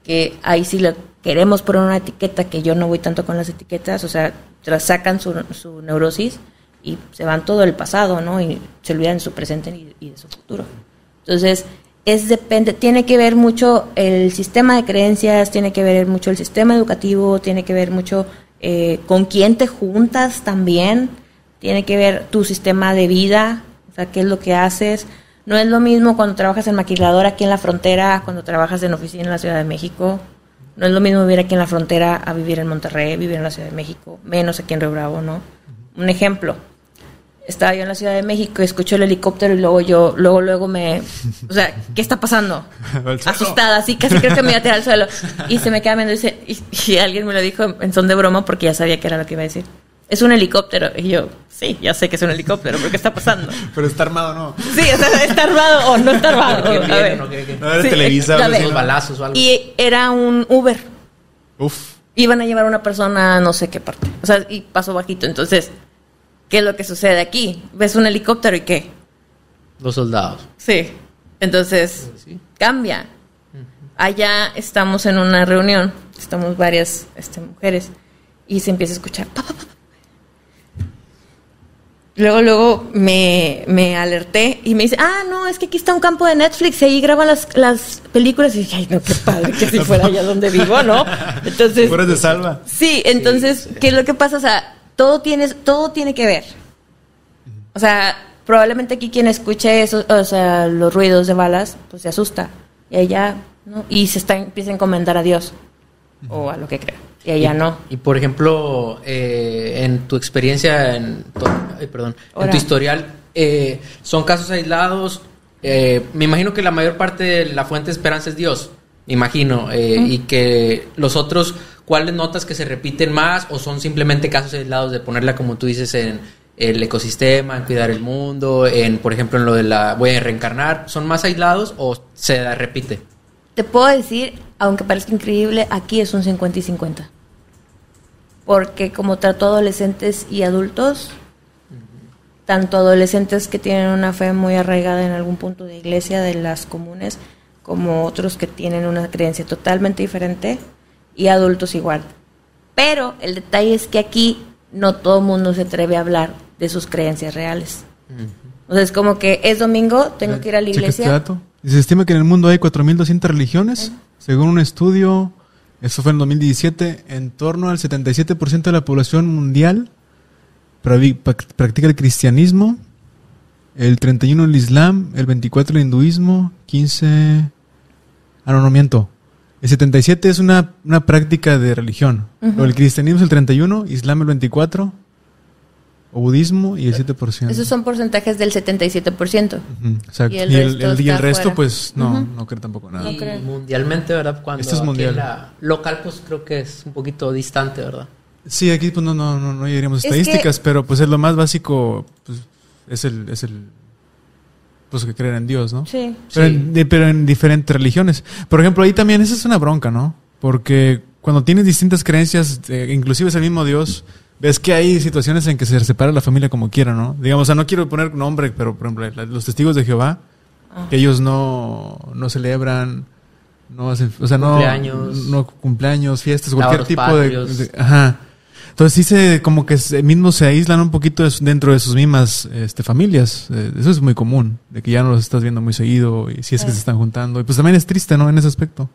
[SPEAKER 3] que ahí sí le queremos poner una etiqueta, que yo no voy tanto con las etiquetas, o sea, sacan su neurosis y se van todo el pasado, ¿no? Y se olvidan de su presente y de su futuro. Entonces, depende, tiene que ver mucho el sistema de creencias, tiene que ver mucho el sistema educativo, tiene que ver mucho con quién te juntas también, tiene que ver tu sistema de vida, o sea, qué es lo que haces. No es lo mismo cuando trabajas en maquiladora aquí en la frontera, cuando trabajas en oficina en la Ciudad de México. No es lo mismo vivir aquí en la frontera a vivir en Monterrey, vivir en la Ciudad de México, menos aquí en Río Bravo, ¿no? Un ejemplo. Estaba yo en la Ciudad de México y escucho el helicóptero y luego me... O sea, ¿qué está pasando? Asustada, así casi creo que me iba a tirar al suelo. Y se me queda viendo y alguien me lo dijo en son de broma porque ya sabía que era lo que iba a decir. Es un helicóptero. Y yo, sí, ya sé que es un helicóptero, pero ¿qué está pasando?
[SPEAKER 1] Pero está armado, ¿no?
[SPEAKER 3] Sí, o sea, ¿está armado o no está armado? A ver.
[SPEAKER 1] No era Televisa.
[SPEAKER 2] Los balazos o algo.
[SPEAKER 3] Y era un Uber.
[SPEAKER 1] Uf.
[SPEAKER 3] Iban a llevar a una persona a no sé qué parte. O sea, y pasó bajito. Entonces, ¿qué es lo que sucede aquí? ¿Ves un helicóptero y qué?
[SPEAKER 2] Los soldados.
[SPEAKER 3] Sí. Entonces,
[SPEAKER 2] Sí.
[SPEAKER 3] cambia. Allá estamos en una reunión. Estamos varias mujeres. Y se empieza a escuchar. Pa, pa, pa. Luego me alerté y me dice, no, es que aquí está un campo de Netflix y ahí graban las películas. Y dije, ay, no, qué padre que si fuera allá donde vivo, ¿no? Entonces...
[SPEAKER 1] Fueras de salva.
[SPEAKER 3] Sí, entonces, sí. ¿Qué es lo que pasa? O sea, todo tiene que ver. O sea, probablemente aquí quien escuche eso, o sea, los ruidos de balas, pues se asusta. Y allá, ¿no? Y empieza a encomendar a Dios o a lo que crea. Y allá no.
[SPEAKER 2] Y por ejemplo, en tu experiencia, en tu historial, ¿son casos aislados? Me imagino que la mayor parte de la fuente de esperanza es Dios, me imagino. Y que los otros, ¿cuáles notas que se repiten más? ¿O son simplemente casos aislados de ponerla, como tú dices, en el ecosistema, en cuidar el mundo, por ejemplo, en lo de la voy a reencarnar? ¿Son más aislados o se repite?
[SPEAKER 3] Te puedo decir, aunque parezca increíble, aquí es un 50 y 50. Porque como trato adolescentes y adultos, tanto adolescentes que tienen una fe muy arraigada en algún punto de iglesia, de las comunes, como otros que tienen una creencia totalmente diferente, y adultos igual. Pero el detalle es que aquí no todo el mundo se atreve a hablar de sus creencias reales. O sea, es como que es domingo, tengo que ir a la iglesia.
[SPEAKER 1] Este dato. Se estima que en el mundo hay 4.200 religiones, según un estudio. Eso fue en 2017, en torno al 77% de la población mundial practica el cristianismo, el 31% el islam, el 24% el hinduismo, 15%... no miento. El 77% es una práctica de religión. El cristianismo es el 31%, islam el 24%, o budismo y el 7%.
[SPEAKER 3] Esos son porcentajes del 77%.
[SPEAKER 1] Exacto. Y el resto pues no creo tampoco nada.
[SPEAKER 2] Y mundialmente, ¿verdad? Cuando
[SPEAKER 1] esto es mundial.
[SPEAKER 2] Local, pues creo que es un poquito distante, ¿verdad?
[SPEAKER 1] Sí, aquí pues no llegaríamos a estadísticas, pero pues es lo más básico, pues es el pues que creer en Dios, ¿no?
[SPEAKER 3] Sí.
[SPEAKER 1] Pero en diferentes religiones. Por ejemplo, ahí también esa es una bronca, ¿no? Porque cuando tienes distintas creencias, inclusive es el mismo Dios, ves que hay situaciones en que se separa la familia como quiera, ¿no? Digamos, o sea, no quiero poner nombre, pero por ejemplo, los testigos de Jehová, que ellos no celebran, no hacen, o sea, cumpleaños, fiestas, cualquier tipo de ajá. Entonces sí como que mismo se aíslan un poquito dentro de sus mismas familias. Eso es muy común, de que ya no los estás viendo muy seguido y si es que se están juntando. Y pues también es triste, ¿no? En ese aspecto.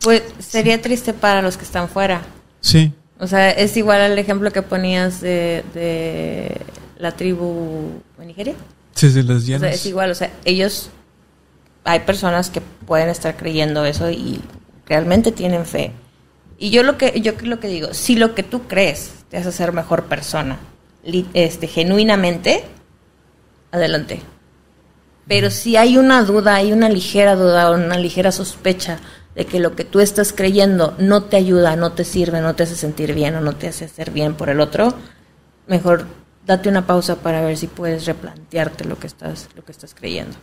[SPEAKER 3] Pues sería triste para los que están fuera.
[SPEAKER 1] Sí.
[SPEAKER 3] O sea, es igual al ejemplo que ponías de la tribu en Nigeria.
[SPEAKER 1] Sí, las llanas.
[SPEAKER 3] O sea, es igual, o sea, hay personas que pueden estar creyendo eso y realmente tienen fe. Y yo lo que digo, si lo que tú crees te hace ser mejor persona, genuinamente, adelante. Pero si hay una duda, hay una ligera duda o una ligera sospecha de que lo que tú estás creyendo no te ayuda, no te sirve, no te hace sentir bien o no te hace hacer bien por el otro, mejor date una pausa para ver si puedes replantearte lo que estás creyendo.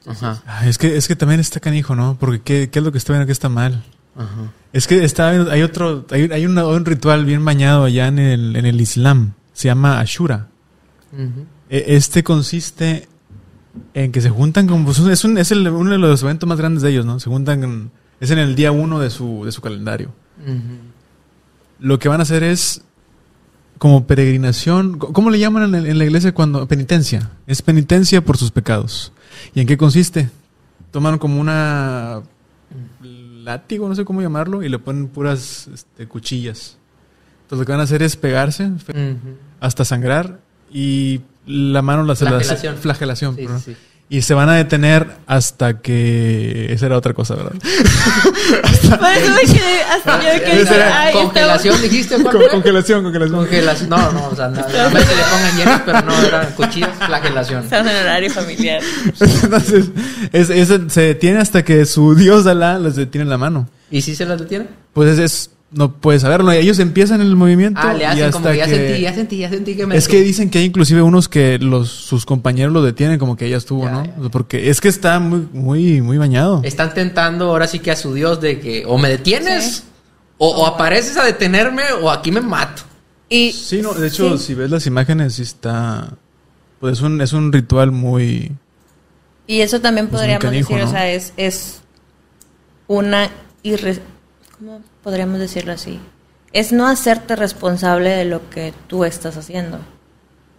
[SPEAKER 2] Ajá.
[SPEAKER 1] Es que también está canijo, ¿no? Porque ¿qué es lo que está bien o qué está mal? Ajá. Es que hay un ritual bien bañado allá en el Islam, se llama Ashura. Uh-huh. Consiste en que se juntan como uno de los eventos más grandes de ellos, ¿no? Se juntan es en el día 1 de su calendario. Uh-huh. Lo que van a hacer es como peregrinación. ¿Cómo le llaman en la iglesia cuando penitencia? Es penitencia por sus pecados. ¿Y en qué consiste? Toman como una látigo, no sé cómo llamarlo, y le ponen puras cuchillas. Entonces lo que van a hacer es pegarse hasta sangrar y la mano flagelación.
[SPEAKER 2] Sí.
[SPEAKER 1] y se van a detener hasta que... Esa era otra cosa, ¿verdad?
[SPEAKER 3] Por eso me quedé hasta yo que...
[SPEAKER 2] Congelación, dijiste.
[SPEAKER 1] Congelación.
[SPEAKER 2] No, o sea, no me le pongan hielos, pero no, eran cuchillos, flagelación.
[SPEAKER 3] Estamos en horario familiar.
[SPEAKER 1] Entonces, se detiene hasta que su dios Alá les detiene en la mano.
[SPEAKER 2] ¿Y si se las detiene?
[SPEAKER 1] Pues no puedes saberlo. Ellos empiezan el movimiento.
[SPEAKER 2] Le hacen como que ya sentí que me...
[SPEAKER 1] Es que dicen que hay inclusive unos que sus compañeros lo detienen como que ella estuvo, ¿no? Ya. Porque es que está muy bañado.
[SPEAKER 2] Están tentando ahora sí que a su Dios de que o me detienes o apareces a detenerme o aquí me mato.
[SPEAKER 1] Sí, no, de hecho, si ves las imágenes, sí está... Pues es un ritual muy...
[SPEAKER 3] Y eso también podríamos decir, ¿no? O sea, es una... ¿Cómo podríamos decirlo así? Es no hacerte responsable de lo que tú estás haciendo.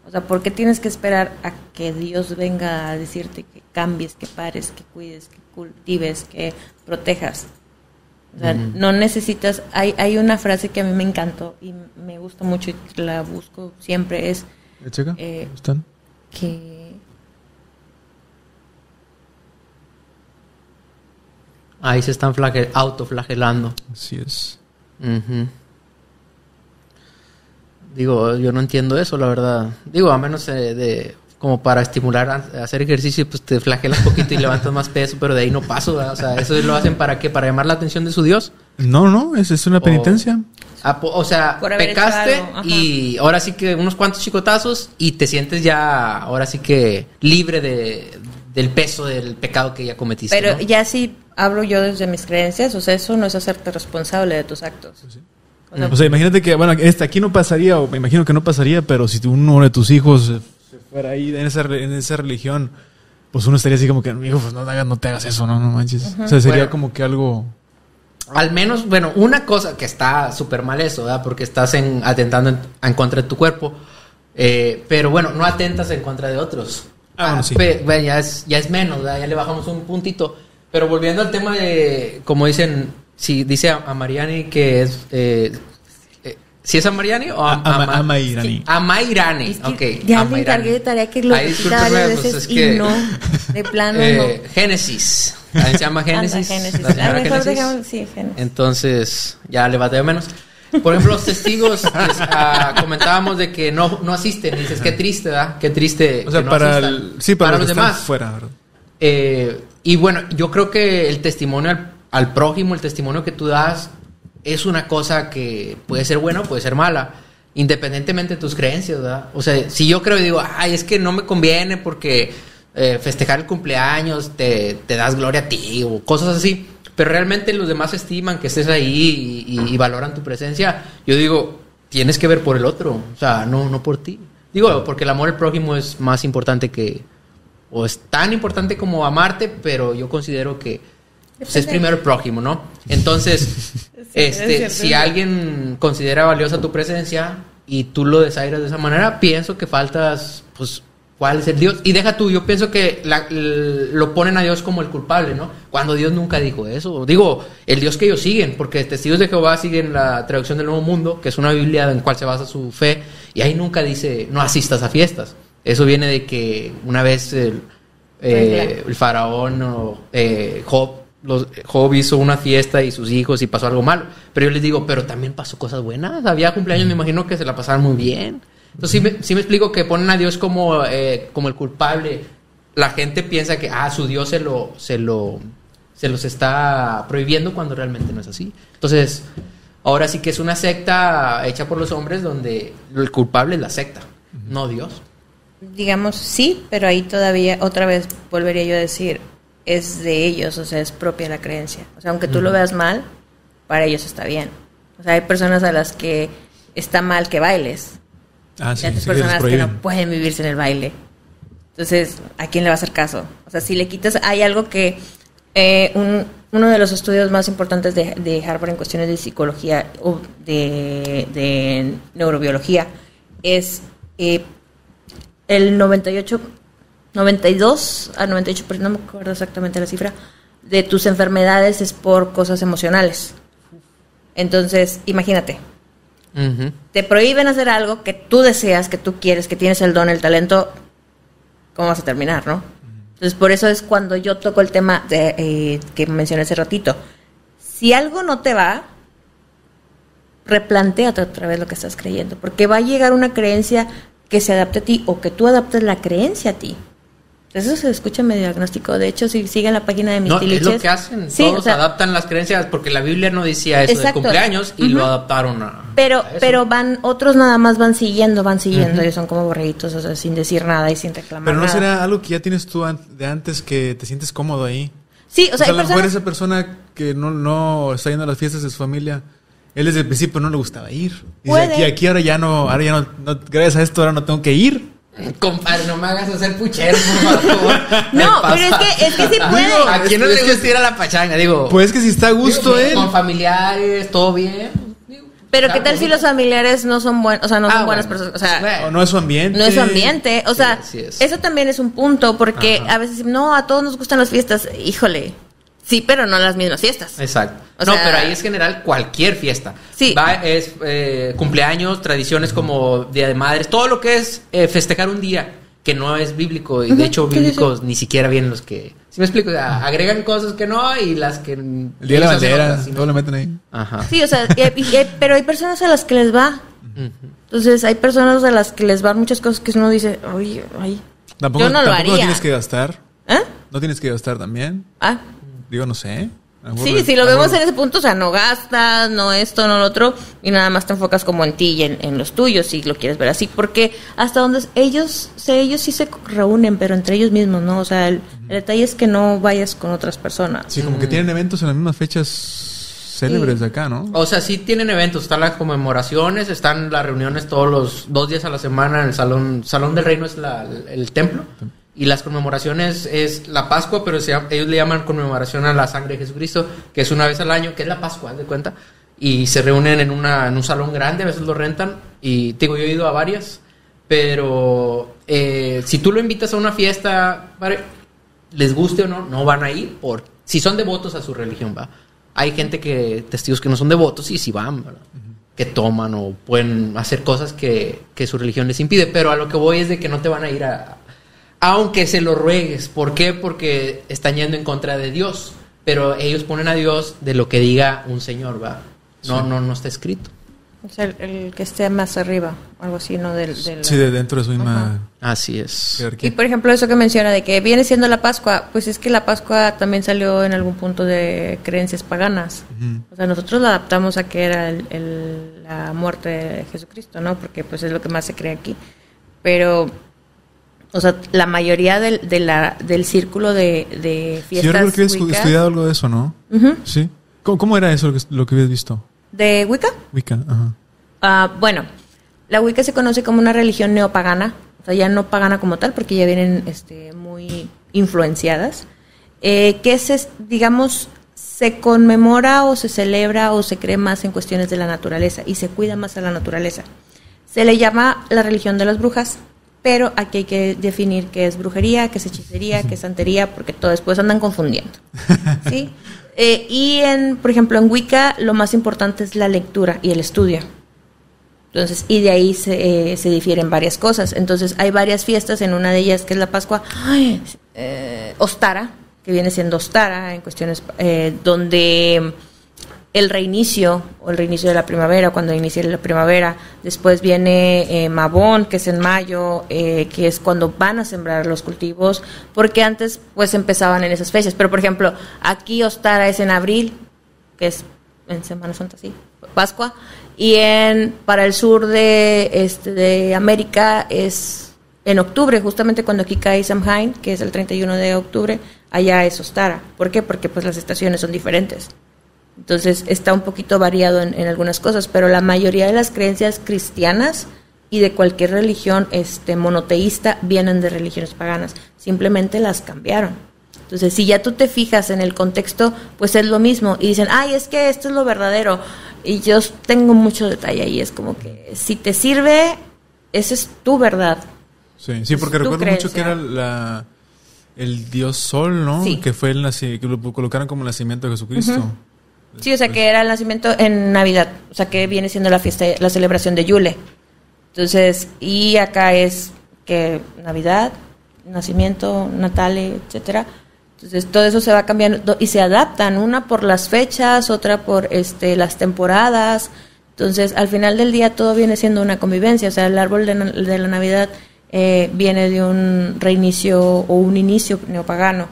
[SPEAKER 3] O sea, ¿por qué tienes que esperar a que Dios venga a decirte que cambies, que pares, que cuides, que cultives, que protejas? O sea, no necesitas... Hay una frase que a mí me encantó y me gusta mucho y la busco siempre, es...
[SPEAKER 1] ¿Checa? ¿Están?
[SPEAKER 3] Que...
[SPEAKER 2] Ahí se están autoflagelando.
[SPEAKER 1] Así es.
[SPEAKER 2] Digo, yo no entiendo eso, la verdad. Digo, a menos como para estimular a hacer ejercicio, pues te flagelas un poquito y levantas más peso, pero de ahí no paso, ¿verdad? O sea, ¿eso lo hacen para qué? ¿Para llamar la atención de su Dios?
[SPEAKER 1] No, es una penitencia.
[SPEAKER 2] O sea, pecaste y ahora sí que unos cuantos chicotazos y te sientes ya, ahora sí que libre del peso del pecado que ya cometiste.
[SPEAKER 3] Pero
[SPEAKER 2] ¿no?
[SPEAKER 3] ya sí hablo yo desde mis creencias, o sea, eso no es hacerte responsable de tus actos.
[SPEAKER 1] Sí. O sea, imagínate que, bueno, aquí no pasaría, o me imagino que no pasaría, pero si uno de tus hijos se fuera ahí en esa religión, pues uno estaría así como que, hijo, pues no te hagas eso, no manches. O sea, sería como que algo...
[SPEAKER 2] Al menos, bueno, una cosa que está súper mal eso, ¿verdad? Porque estás atentando en contra de tu cuerpo, pero bueno, no atentas en contra de otros.
[SPEAKER 1] Bueno, sí.
[SPEAKER 2] Bueno, ya es menos, ¿verdad? Ya le bajamos un puntito. Pero volviendo al tema de, como dicen, si dice a Mariani que es... ¿Si es a Mariani o a
[SPEAKER 1] Mairani?
[SPEAKER 2] Sí, a Mairani, es
[SPEAKER 3] que ya me encargué de tarea que lo repita varias veces pues y no, de plano no.
[SPEAKER 2] Génesis. Ahí se llama Génesis.
[SPEAKER 3] A lo mejor dejamos, sí, Génesis.
[SPEAKER 2] Entonces, ya le bateo menos. Por ejemplo, los testigos, comentábamos de que no asisten. Y dices, qué triste, ¿verdad? Qué triste.
[SPEAKER 1] O sea,
[SPEAKER 2] no
[SPEAKER 1] para
[SPEAKER 2] los demás.
[SPEAKER 1] Fuera, ¿verdad?
[SPEAKER 2] Y bueno, yo creo que el testimonio al prójimo, el testimonio que tú das, es una cosa que puede ser buena o puede ser mala, independientemente de tus creencias, ¿verdad? O sea, si yo creo y digo, es que no me conviene porque festejar el cumpleaños te das gloria a ti o cosas así, pero realmente los demás estiman que estés ahí y valoran tu presencia, yo digo, tienes que ver por el otro, o sea, no por ti. Digo, porque el amor al prójimo es más importante o es tan importante como amarte, pero yo considero que es primero el prójimo, ¿no? Entonces, si alguien considera valiosa tu presencia y tú lo desairas de esa manera, pienso que faltas, pues, ¿cuál es el Dios? Y deja tú, yo pienso que lo ponen a Dios como el culpable, ¿no? Cuando Dios nunca dijo eso. Digo, el Dios que ellos siguen, porque Testigos de Jehová siguen la traducción del Nuevo Mundo, que es una Biblia en la cual se basa su fe, y ahí nunca dice, no asistas a fiestas. Eso viene de que una vez el faraón o Job hizo una fiesta y sus hijos y pasó algo malo. Pero yo les digo, pero también pasó cosas buenas. Había cumpleaños, me imagino que se la pasaban muy bien. Entonces sí me explico que ponen a Dios como el culpable. La gente piensa que su Dios se los está prohibiendo cuando realmente no es así. Entonces, ahora sí que es una secta hecha por los hombres donde el culpable es la secta, no Dios.
[SPEAKER 3] Digamos, sí, pero ahí todavía, otra vez, volvería yo a decir, es de ellos, o sea, es propia la creencia. O sea, aunque tú lo veas mal, para ellos está bien. O sea, hay personas a las que está mal que bailes.
[SPEAKER 1] Sí,
[SPEAKER 3] hay personas que no pueden vivir sin el baile. Entonces, ¿a quién le va a hacer caso? O sea, si le quitas, hay algo que uno de los estudios más importantes de Harvard en cuestiones de psicología o de neurobiología es el 92 a 98%, pero no me acuerdo exactamente la cifra, de tus enfermedades es por cosas emocionales. Entonces, imagínate, te prohíben hacer algo que tú deseas, que tú quieres, que tienes el don, el talento, ¿cómo vas a terminar, no? Entonces, por eso es cuando yo toco el tema que mencioné hace ratito. Si algo no te va, replantéate otra vez lo que estás creyendo, porque va a llegar una creencia que se adapte a ti o que tú adaptes la creencia a ti. Eso se escucha medio diagnóstico. De hecho, si siguen la página de Mis Tiliches,
[SPEAKER 2] es lo que hacen. Sí, todos adaptan las creencias, porque la Biblia no decía eso de cumpleaños y lo adaptaron a eso.
[SPEAKER 3] Pero otros nada más van siguiendo. Ellos son como borreguitos, o sea, sin decir nada y sin reclamar
[SPEAKER 1] Pero no
[SPEAKER 3] nada.
[SPEAKER 1] será algo que ya tienes tú de antes, que te sientes cómodo ahí.
[SPEAKER 3] Sí, o sea,
[SPEAKER 1] a lo mejor esa persona que no está yendo a las fiestas de su familia, él desde el principio no le gustaba ir. Y aquí ahora ya no, gracias a esto ahora no tengo que ir.
[SPEAKER 2] Compadre, no me hagas hacer puchero, por favor.
[SPEAKER 3] No, pero es que sí puede.
[SPEAKER 2] ¿A quién no le gusta ir a la pachanga? Digo,
[SPEAKER 1] pues que si está a gusto él.
[SPEAKER 2] Con familiares, todo bien.
[SPEAKER 3] Pero qué tal si los familiares no son buenos, o sea, no son buenas personas, o sea,
[SPEAKER 1] o no es su ambiente.
[SPEAKER 3] No es su ambiente, o sea, eso también es un punto, porque a veces no, a todos nos gustan las fiestas, híjole. Sí, pero no las mismas fiestas.
[SPEAKER 2] Exacto. No, pero ahí es general cualquier fiesta. Sí. Es cumpleaños, tradiciones como Día de Madres, todo lo que es festejar un día que no es bíblico. Y de hecho, bíblicos ni siquiera vienen los que... ¿Sí me explico? O sea, agregan cosas que no y las que...
[SPEAKER 1] El Día de la Bandera, todo lo meten ahí.
[SPEAKER 2] Ajá.
[SPEAKER 3] Sí, o sea, pero hay personas a las que les va. Entonces, hay personas a las que les van muchas cosas que uno dice, oye, ay, yo no lo haría.
[SPEAKER 1] ¿No tienes que gastar?
[SPEAKER 3] ¿Eh?
[SPEAKER 1] ¿No tienes que gastar también? Digo, no sé.
[SPEAKER 3] Sí, si lo vemos en ese punto, o sea, no gastas, no esto, no lo otro, y nada más te enfocas como en ti y en los tuyos, si lo quieres ver así, porque hasta donde ellos sí se reúnen, pero entre ellos mismos, ¿no? O sea, el detalle es que no vayas con otras personas.
[SPEAKER 1] Sí, como que tienen eventos en las mismas fechas célebres de acá, ¿no?
[SPEAKER 2] O sea, sí tienen eventos, están las conmemoraciones, están las reuniones todos los 2 días a la semana en el Salón del Reino, es el templo. Y las conmemoraciones es la Pascua, pero ellos le llaman conmemoración a la sangre de Jesucristo, que es una vez al año, que es la Pascua, ¿de cuenta? Y se reúnen en un salón grande, a veces lo rentan. Y yo he ido a varias, pero si tú lo invitas a una fiesta, les guste o no, no van a ir, si son devotos a su religión, ¿va? Hay testigos que no son devotos y sí van, ¿verdad? Que toman o pueden hacer cosas que su religión les impide, pero a lo que voy es de que no te van a ir aunque se lo ruegues. ¿Por qué? Porque están yendo en contra de Dios. Pero ellos ponen a Dios de lo que diga un señor, ¿va? No está escrito.
[SPEAKER 3] O sea, el que esté más arriba, algo así, ¿no?
[SPEAKER 1] Sí, de dentro de su misma...
[SPEAKER 2] Así es.
[SPEAKER 3] Y por ejemplo, eso que menciona de que viene siendo la Pascua, pues es que la Pascua también salió en algún punto de creencias paganas. O sea, nosotros la adaptamos a que era la muerte de Jesucristo, ¿no? Porque pues es lo que más se cree aquí. Pero... O sea, la mayoría del círculo de fiestas.
[SPEAKER 1] Yo creo que habías estudiado algo de eso, ¿no? Sí. ¿Cómo era eso lo que habías visto?
[SPEAKER 3] ¿De Wicca?
[SPEAKER 1] Wicca, ajá.
[SPEAKER 3] Bueno, la Wicca se conoce como una religión neopagana. O sea, ya no pagana como tal, porque ya vienen muy influenciadas. Que digamos, se conmemora o se celebra o se cree más en cuestiones de la naturaleza y se cuida más a la naturaleza. Se le llama la religión de las brujas. Pero aquí hay que definir qué es brujería, qué es hechicería, qué es santería, porque todo después andan confundiendo, ¿sí? Y por ejemplo, en Wicca lo más importante es la lectura y el estudio. Entonces, y de ahí se difieren varias cosas. Entonces, hay varias fiestas, en una de ellas, que es la Pascua, Ostara, que viene siendo Ostara, en cuestiones donde... el reinicio de la primavera, cuando inicia la primavera. Después viene Mabón, que es en mayo, que es cuando van a sembrar los cultivos, porque antes pues empezaban en esas fechas. Pero por ejemplo, aquí Ostara es en abril, que es en Semana Santa, sí, Pascua, y para el sur de América es en octubre, justamente cuando aquí cae Samhain, que es el 31 de octubre, allá es Ostara. ¿Por qué? Porque pues las estaciones son diferentes. Entonces está un poquito variado en algunas cosas, pero la mayoría de las creencias cristianas y de cualquier religión monoteísta vienen de religiones paganas, simplemente las cambiaron. Entonces, si ya tú te fijas en el contexto, pues es lo mismo, y dicen, ay, es que esto es lo verdadero, y yo tengo mucho detalle ahí, es como que si te sirve, esa es tu verdad.
[SPEAKER 1] Sí, porque recuerdo mucho que era el dios Sol, ¿no?
[SPEAKER 3] Sí.
[SPEAKER 1] Que fue que lo colocaron como el nacimiento de Jesucristo.
[SPEAKER 3] Sí, o sea, que era el nacimiento en Navidad, o sea, que viene siendo la fiesta, la celebración de Yule. Entonces, y acá es que Navidad, nacimiento, natale, etcétera. Entonces todo eso se va cambiando y se adaptan, una por las fechas, otra por las temporadas. Entonces al final del día todo viene siendo una convivencia. O sea, el árbol de la Navidad viene de un reinicio o un inicio neopagano,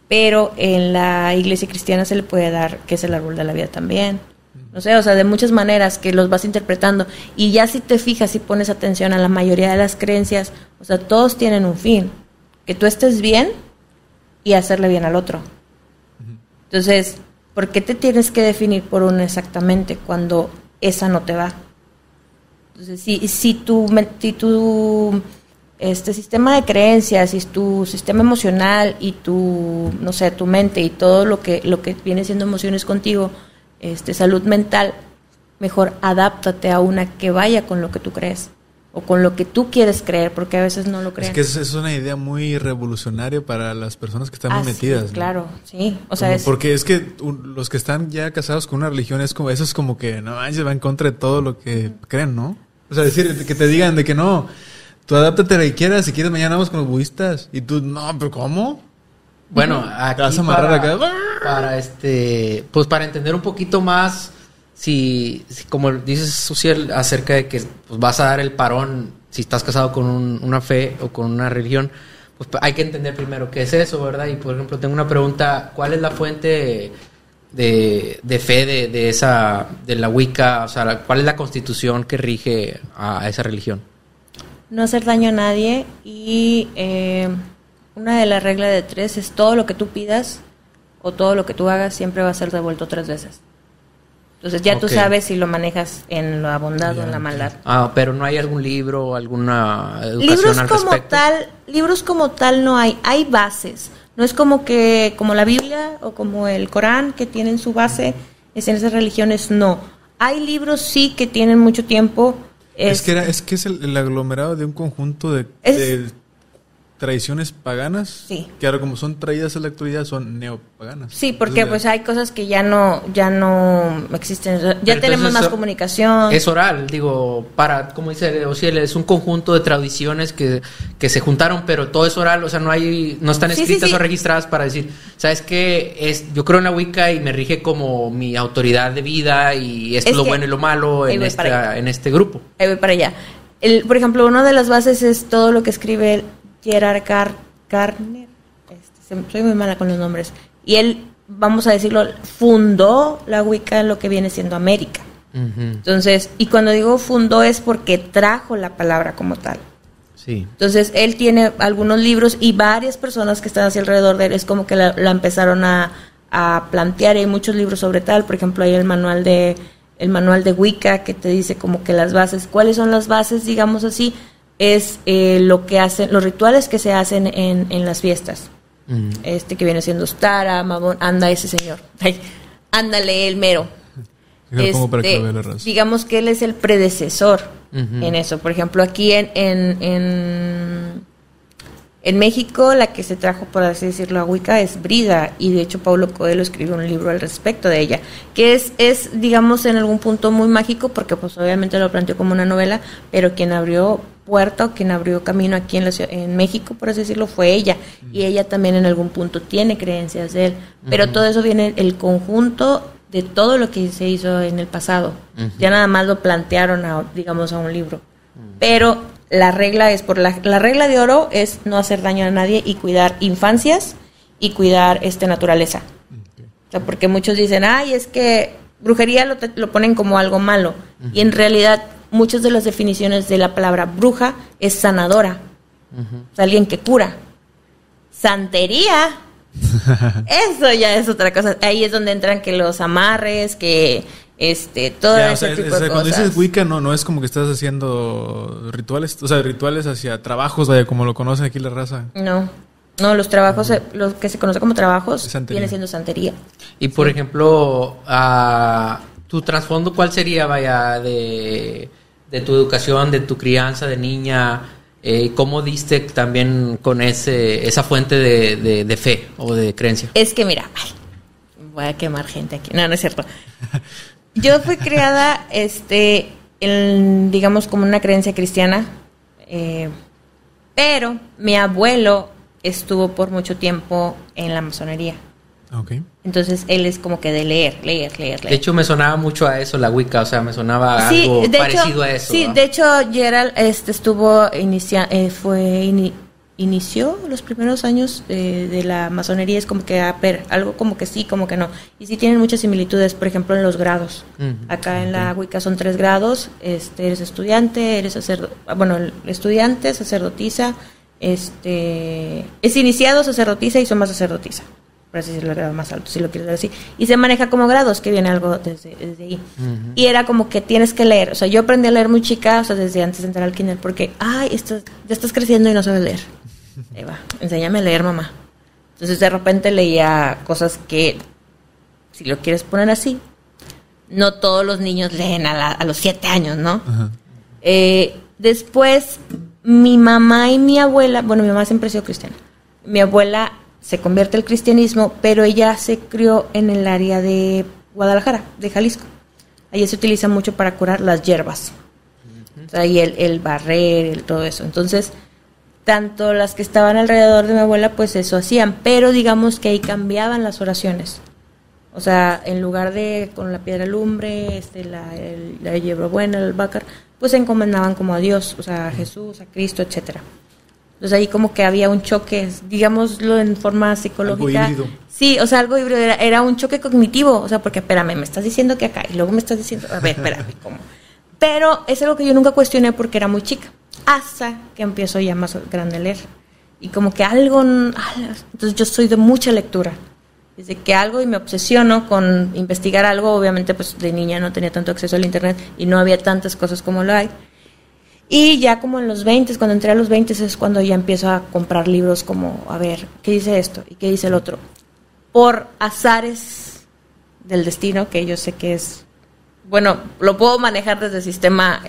[SPEAKER 3] pero en la iglesia cristiana se le puede dar que es el árbol de la vida también. No sé, o sea, de muchas maneras que los vas interpretando. Y ya si te fijas y pones atención a la mayoría de las creencias, o sea, todos tienen un fin, que tú estés bien y hacerle bien al otro. Entonces, ¿por qué te tienes que definir por una exactamente cuando esa no te va? Entonces, si tu sistema de creencias y tu sistema emocional y tu, no sé, tu mente y todo lo que viene siendo emociones contigo, salud mental, mejor adáptate a una que vaya con lo que tú crees o con lo que tú quieres creer, porque a veces no lo creen.
[SPEAKER 1] Es que es una idea muy revolucionaria para las personas que están muy metidas.
[SPEAKER 3] Sí, claro, sí. O sea,
[SPEAKER 1] porque es que los que están ya casados con una religión es como, eso es como que no manches, va en contra de todo lo que creen, ¿no? O sea, decir, que te digan de que no, tú adáptate a lo que quieras, si quieres mañana vamos con los budistas, y tú, no, pero ¿cómo?
[SPEAKER 2] Bueno, aquí
[SPEAKER 1] te vas a amarrar acá.
[SPEAKER 2] Pues para entender un poquito más, si como dices, Social, acerca de que pues, vas a dar el parón si estás casado con una fe o con una religión, pues hay que entender primero qué es eso, ¿verdad? Y por ejemplo, tengo una pregunta, ¿cuál es la fuente de fe de la Wicca? O sea, ¿cuál es la constitución que rige a esa religión?
[SPEAKER 3] No hacer daño a nadie y una de las reglas de 3 es todo lo que tú pidas o todo lo que tú hagas siempre va a ser devuelto 3 veces. Entonces ya tú sabes si lo manejas en la bondad o en la maldad.
[SPEAKER 2] Pero no hay algún libro o alguna educación al respecto.
[SPEAKER 3] Libros como tal no hay. Hay bases. No es como la Biblia o como el Corán que tienen su base en esas religiones, no. Hay libros sí que tienen mucho tiempo.
[SPEAKER 1] Es el aglomerado de un conjunto de tradiciones paganas,
[SPEAKER 3] sí,
[SPEAKER 1] que ahora como son traídas a la actualidad son neopaganas.
[SPEAKER 3] Sí, porque pues hay cosas que ya no existen, ya tenemos más comunicación.
[SPEAKER 2] Es oral, digo, como dice Ociel, es un conjunto de tradiciones que se juntaron, pero todo es oral, o sea, no están escritas o registradas para decir, ¿sabes qué? Yo creo en la Wicca y me rige como mi autoridad de vida y esto es lo bueno y lo malo en este grupo.
[SPEAKER 3] Ahí voy para allá. Por ejemplo, una de las bases es todo lo que escribe Gerard Gardner, soy muy mala con los nombres, y él, vamos a decirlo, fundó la Wicca en lo que viene siendo América. Uh-huh. Entonces, y cuando digo fundó es porque trajo la palabra como tal.
[SPEAKER 2] Sí.
[SPEAKER 3] Entonces, él tiene algunos libros y varias personas que están hacia alrededor de él, es como que la empezaron a plantear, y hay muchos libros sobre tal, por ejemplo, hay el manual de Wicca que te dice como que las bases, ¿cuáles son las bases, digamos así? Es lo que hacen, los rituales que se hacen en las fiestas. Que viene siendo Ostara, Mabón, anda ese señor. Ándale, el mero. Digamos que él es el predecesor en eso. Por ejemplo, aquí en México, la que se trajo, por así decirlo, a Wicca es Brida, y de hecho Paulo Coelho escribió un libro al respecto de ella, que es digamos, en algún punto muy mágico, porque pues obviamente lo planteó como una novela, pero quien abrió puerta o quien abrió camino aquí en México, por así decirlo, fue ella, y ella también en algún punto tiene creencias de él, pero todo eso viene el conjunto de todo lo que se hizo en el pasado. Ya nada más lo plantearon a un libro, pero la regla es la regla de oro es no hacer daño a nadie y cuidar infancias y cuidar naturaleza. O sea, porque muchos dicen, es que brujería lo ponen como algo malo, y en realidad muchas de las definiciones de la palabra bruja es sanadora. O sea, alguien que cura. Santería, eso ya es otra cosa. Ahí es donde entran que los amarres, que todo ese tipo de cosas.
[SPEAKER 1] Cuando dices Wicca no es como que estás haciendo rituales, o sea, rituales hacia trabajos, vaya, como lo conocen aquí la raza.
[SPEAKER 3] No, los trabajos, lo que se conoce como trabajos, viene siendo santería.
[SPEAKER 2] Y por ejemplo, tu trasfondo, ¿cuál sería, vaya, de tu educación, de tu crianza de niña? ¿Cómo diste también con esa fuente de fe o de creencia?
[SPEAKER 3] Es que mira, voy a quemar gente aquí. No es cierto. Yo fui criada, digamos, como una creencia cristiana, pero mi abuelo estuvo por mucho tiempo en la masonería.
[SPEAKER 1] Okay.
[SPEAKER 3] Entonces él es como que de leer.
[SPEAKER 2] De hecho me sonaba mucho a eso la Wicca, o sea, me sonaba algo parecido a eso.
[SPEAKER 3] Sí,
[SPEAKER 2] ¿no?
[SPEAKER 3] de hecho Gerald inició los primeros años de la masonería, es como que algo como que sí, como que no. Y sí tienen muchas similitudes, por ejemplo, en los grados. Acá en la Wicca son 3 grados, eres estudiante, eres sacerdote, estudiante, sacerdotisa, es iniciado, sacerdotisa y suma sacerdotisa. Por así decirlo, el grado más alto, si lo quieres ver así. Y se maneja como grados, que viene algo desde ahí. Y era como que tienes que leer. O sea, yo aprendí a leer muy chica, o sea, desde antes de entrar al kinder, porque, ya estás creciendo y no sabes leer. Ahí va, enséñame a leer, mamá. Entonces, de repente leía cosas que, si lo quieres poner así, no todos los niños leen a los 7 años, ¿no? Después, mi mamá y mi abuela, mi mamá siempre ha sido cristiana. Mi abuela se convierte al cristianismo, pero ella se crió en el área de Guadalajara, de Jalisco. Allí se utiliza mucho para curar las hierbas. O sea, y el barrer, todo eso. Entonces, tanto las que estaban alrededor de mi abuela, pues eso hacían. Pero digamos que ahí cambiaban las oraciones. O sea, en lugar de con la piedra lumbre, la hierbabuena, el bácar, pues se encomendaban como a Dios, o sea, a Jesús, a Cristo, etcétera. Entonces ahí como que había un choque, digámoslo en forma psicológica.
[SPEAKER 1] Algo híbrido.
[SPEAKER 3] Sí, o sea, algo híbrido, era un choque cognitivo, o sea, porque espérame, me estás diciendo que acá, y luego me estás diciendo, a ver, espérame, ¿cómo? Pero es algo que yo nunca cuestioné porque era muy chica, hasta que empiezo ya más grande a leer. Y como que algo, entonces yo soy de mucha lectura. Desde que algo y me obsesiono con investigar algo, obviamente pues de niña no tenía tanto acceso al internet y no había tantas cosas como lo hay. Y ya como en los 20, cuando entré a los 20 es cuando ya empiezo a comprar libros como, a ver, ¿qué dice esto? ¿Y qué dice el otro? Por azares del destino, que yo sé que es, lo puedo manejar desde el sistema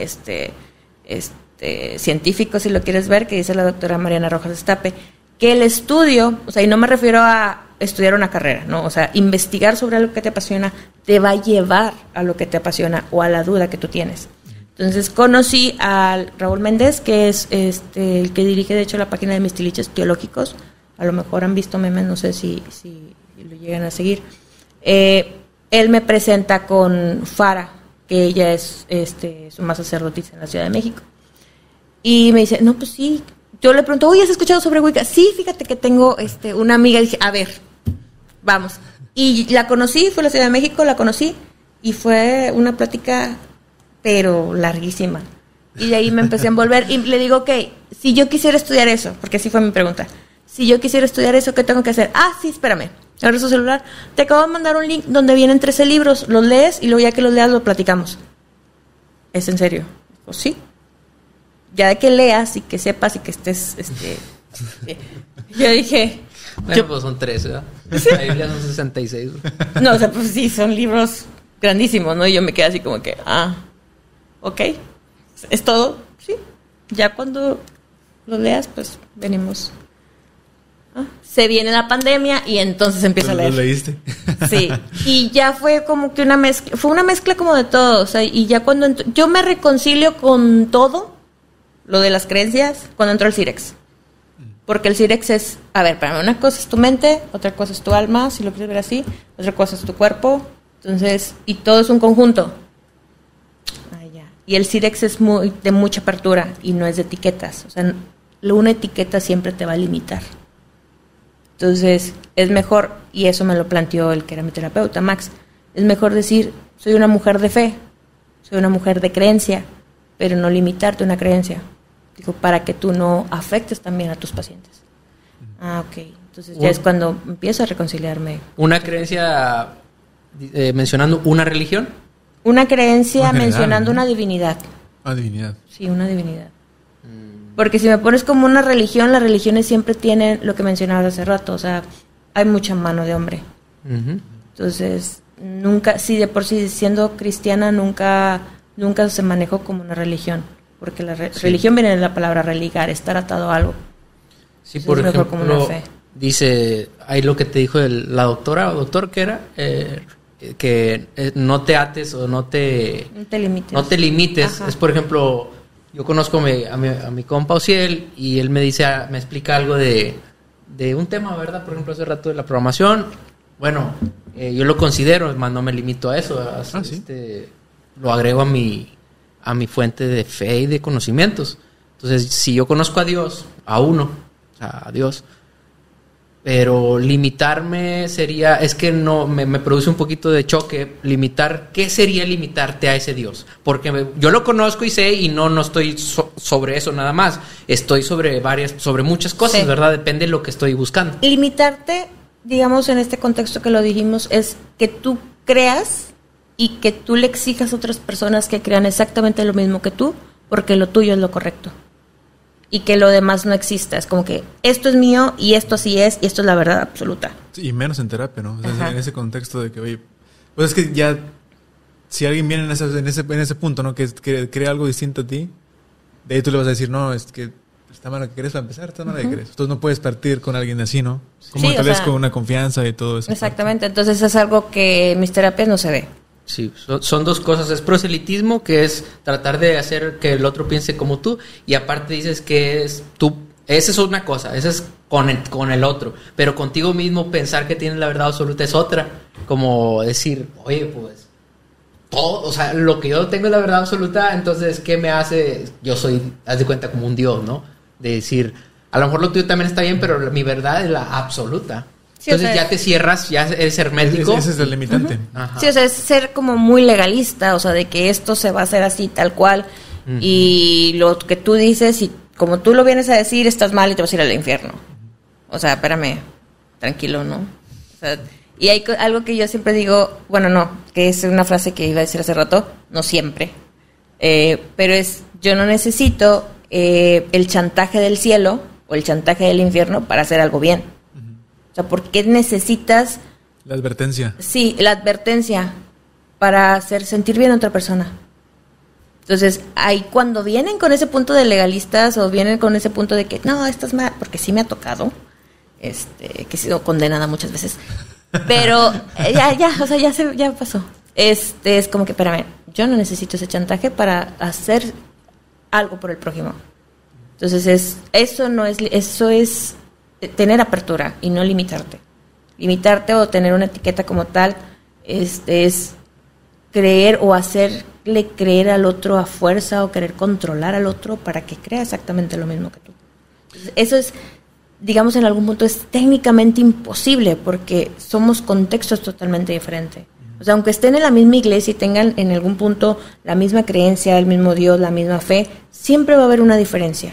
[SPEAKER 3] científico, si lo quieres ver, que dice la doctora Mariana Rojas Estape, que el estudio, o sea, y no me refiero a estudiar una carrera, ¿no? O sea, investigar sobre algo que te apasiona te va a llevar a lo que te apasiona o a la duda que tú tienes. Entonces conocí a Raúl Méndez, que es el que dirige de hecho la página de Mis Tiliches Teológicos. A lo mejor han visto memes, no sé si lo llegan a seguir. Él me presenta con Fara, que ella es suma sacerdotisa en la Ciudad de México. Y me dice, no, pues sí. Yo le pregunto, oye, ¿has escuchado sobre Wicca? Sí, fíjate que tengo una amiga. Y dije, a ver, vamos. Y la conocí, fue a la Ciudad de México, la conocí. Y fue una plática, pero larguísima. Y de ahí me empecé a envolver. Y le digo, ok, si yo quisiera estudiar eso, porque así fue mi pregunta. Si yo quisiera estudiar eso, ¿qué tengo que hacer? Sí, espérame. Agarra su celular. Te acabo de mandar un link donde vienen 13 libros. Los lees y luego ya que los leas lo platicamos. ¿Es en serio? Pues sí. Ya de que leas y que sepas y que estés... yo dije...
[SPEAKER 2] Bueno, pues son 13, ¿verdad? La Biblia son 66.
[SPEAKER 3] No, o sea, pues sí, son libros grandísimos, ¿no? Y yo me quedé así como que... ok. ¿Es todo? Sí. Ya cuando los leas, pues venimos... Se viene la pandemia y entonces empiezo a leer.
[SPEAKER 1] ¿Lo leíste?
[SPEAKER 3] Sí. Y ya fue como que una mezcla... Fue una mezcla como de todo. O sea, y ya cuando... yo me reconcilio con todo... Lo de las creencias, cuando entro al Cirex. Porque el Cirex es, a ver, para mí una cosa es tu mente, otra cosa es tu alma, si lo quieres ver así, otra cosa es tu cuerpo, entonces, y todo es un conjunto. Ya. Y el Cirex es de mucha apertura y no es de etiquetas. O sea, una etiqueta siempre te va a limitar. Entonces, es mejor, y eso me lo planteó el que era mi terapeuta, Max, es mejor decir, soy una mujer de fe, soy una mujer de creencia, pero no limitarte una creencia. Digo, para que tú no afectes también a tus pacientes. Ok. Entonces ya es cuando empiezo a reconciliarme.
[SPEAKER 2] ¿Una creencia mencionando una religión?
[SPEAKER 3] Una creencia
[SPEAKER 1] general,
[SPEAKER 3] mencionando
[SPEAKER 1] ¿no?
[SPEAKER 3] una divinidad.
[SPEAKER 1] Divinidad.
[SPEAKER 3] Sí, una divinidad. Porque si me pones como una religión, las religiones siempre tienen lo que mencionabas hace rato. O sea, hay mucha mano de hombre. Entonces, nunca, sí, de por sí siendo cristiana, nunca se manejó como una religión, porque la religión viene de la palabra religar, estar atado a algo.
[SPEAKER 2] Sí, por ejemplo, como una fe. Dice, ahí lo que te dijo la doctora o doctor que era, que no te ates o no te limites. No te limites. Ajá. Es, por ejemplo, yo conozco a mi compa Ociel y él me dice, me explica algo de de un tema, ¿verdad? Por ejemplo, hace rato de la programación. Bueno, yo lo considero, más no me limito a eso.
[SPEAKER 1] ¿Sí?
[SPEAKER 2] Lo agrego a mi fuente de fe y de conocimientos. Entonces, si yo conozco a Dios, a uno, o sea, a Dios, pero limitarme sería, es que no, me produce un poquito de choque. Limitar, ¿qué sería limitarte a ese Dios? Porque yo lo conozco y sé, y no estoy sobre eso nada más. Estoy sobre muchas cosas, sí, ¿verdad? Depende de lo que estoy buscando.
[SPEAKER 3] Limitarte, digamos, en este contexto que lo dijimos, es que tú creas y que tú le exijas a otras personas que crean exactamente lo mismo que tú, porque lo tuyo es lo correcto. Y que lo demás no exista. Es como que esto es mío y esto así es y esto es la verdad absoluta.
[SPEAKER 1] Sí, y menos en terapia, ¿no? O sea, en ese contexto de que, oye, pues es que ya, si alguien viene en ese punto, ¿no? Que cree algo distinto a ti, de ahí tú le vas a decir, no, es que está mal lo que crees para empezar, está mal lo que crees. Entonces no puedes partir con alguien así, ¿no? Como
[SPEAKER 3] sí,
[SPEAKER 1] tal vez con una confianza y todo eso.
[SPEAKER 3] Exactamente, entonces es algo que en mis terapias no se ve.
[SPEAKER 2] Sí, son dos cosas. Es proselitismo, que es tratar de hacer que el otro piense como tú, y aparte dices que es tú. Esa es una cosa, esa es con el otro, pero contigo mismo pensar que tienes la verdad absoluta es otra. Como decir, oye, pues todo, o sea, lo que yo tengo es la verdad absoluta, entonces ¿qué me hace? Yo soy, haz de cuenta, como un Dios, ¿no? De decir, a lo mejor lo tuyo también está bien, pero mi verdad es la absoluta. Sí, entonces, o sea, ya te cierras, ya eres hermético.
[SPEAKER 1] Ese es el limitante.
[SPEAKER 3] Uh-huh. Sí, o sea, es ser como muy legalista, o sea, de que esto se va a hacer así, tal cual, uh-huh, y lo que tú dices, y como tú lo vienes a decir, estás mal y te vas a ir al infierno. O sea, espérame, tranquilo, ¿no? O sea, y hay algo que yo siempre digo, bueno, no, que es una frase que iba a decir hace rato, no siempre, pero es, yo no necesito el chantaje del cielo o el chantaje del infierno para hacer algo bien. O sea, ¿por qué necesitas
[SPEAKER 1] la advertencia? Sí,
[SPEAKER 3] la advertencia para hacer sentir bien a otra persona. Entonces, ahí cuando vienen con ese punto de legalistas o vienen con ese punto de que no, estás mal, porque sí me ha tocado, que he sido condenada muchas veces, pero o sea, ya pasó. Es como que, espérame, yo no necesito ese chantaje para hacer algo por el prójimo. Entonces, eso es tener apertura y no limitarte. Limitarte o tener una etiqueta como tal es creer o hacerle creer al otro a fuerza o querer controlar al otro para que crea exactamente lo mismo que tú. Entonces, eso es, digamos, en algún punto es técnicamente imposible porque somos contextos totalmente diferentes. O sea, aunque estén en la misma iglesia y tengan en algún punto la misma creencia, el mismo Dios, la misma fe, siempre va a haber una diferencia.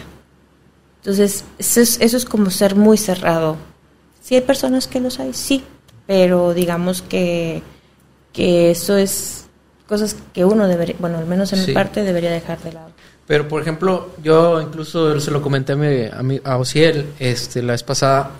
[SPEAKER 3] Entonces, eso es como ser muy cerrado. Sí hay personas que los hay, sí, pero digamos que eso es cosas que uno debería, bueno, al menos en mi parte, debería dejar de lado.
[SPEAKER 2] Pero, por ejemplo, yo incluso se lo comenté a Osiel la vez pasada,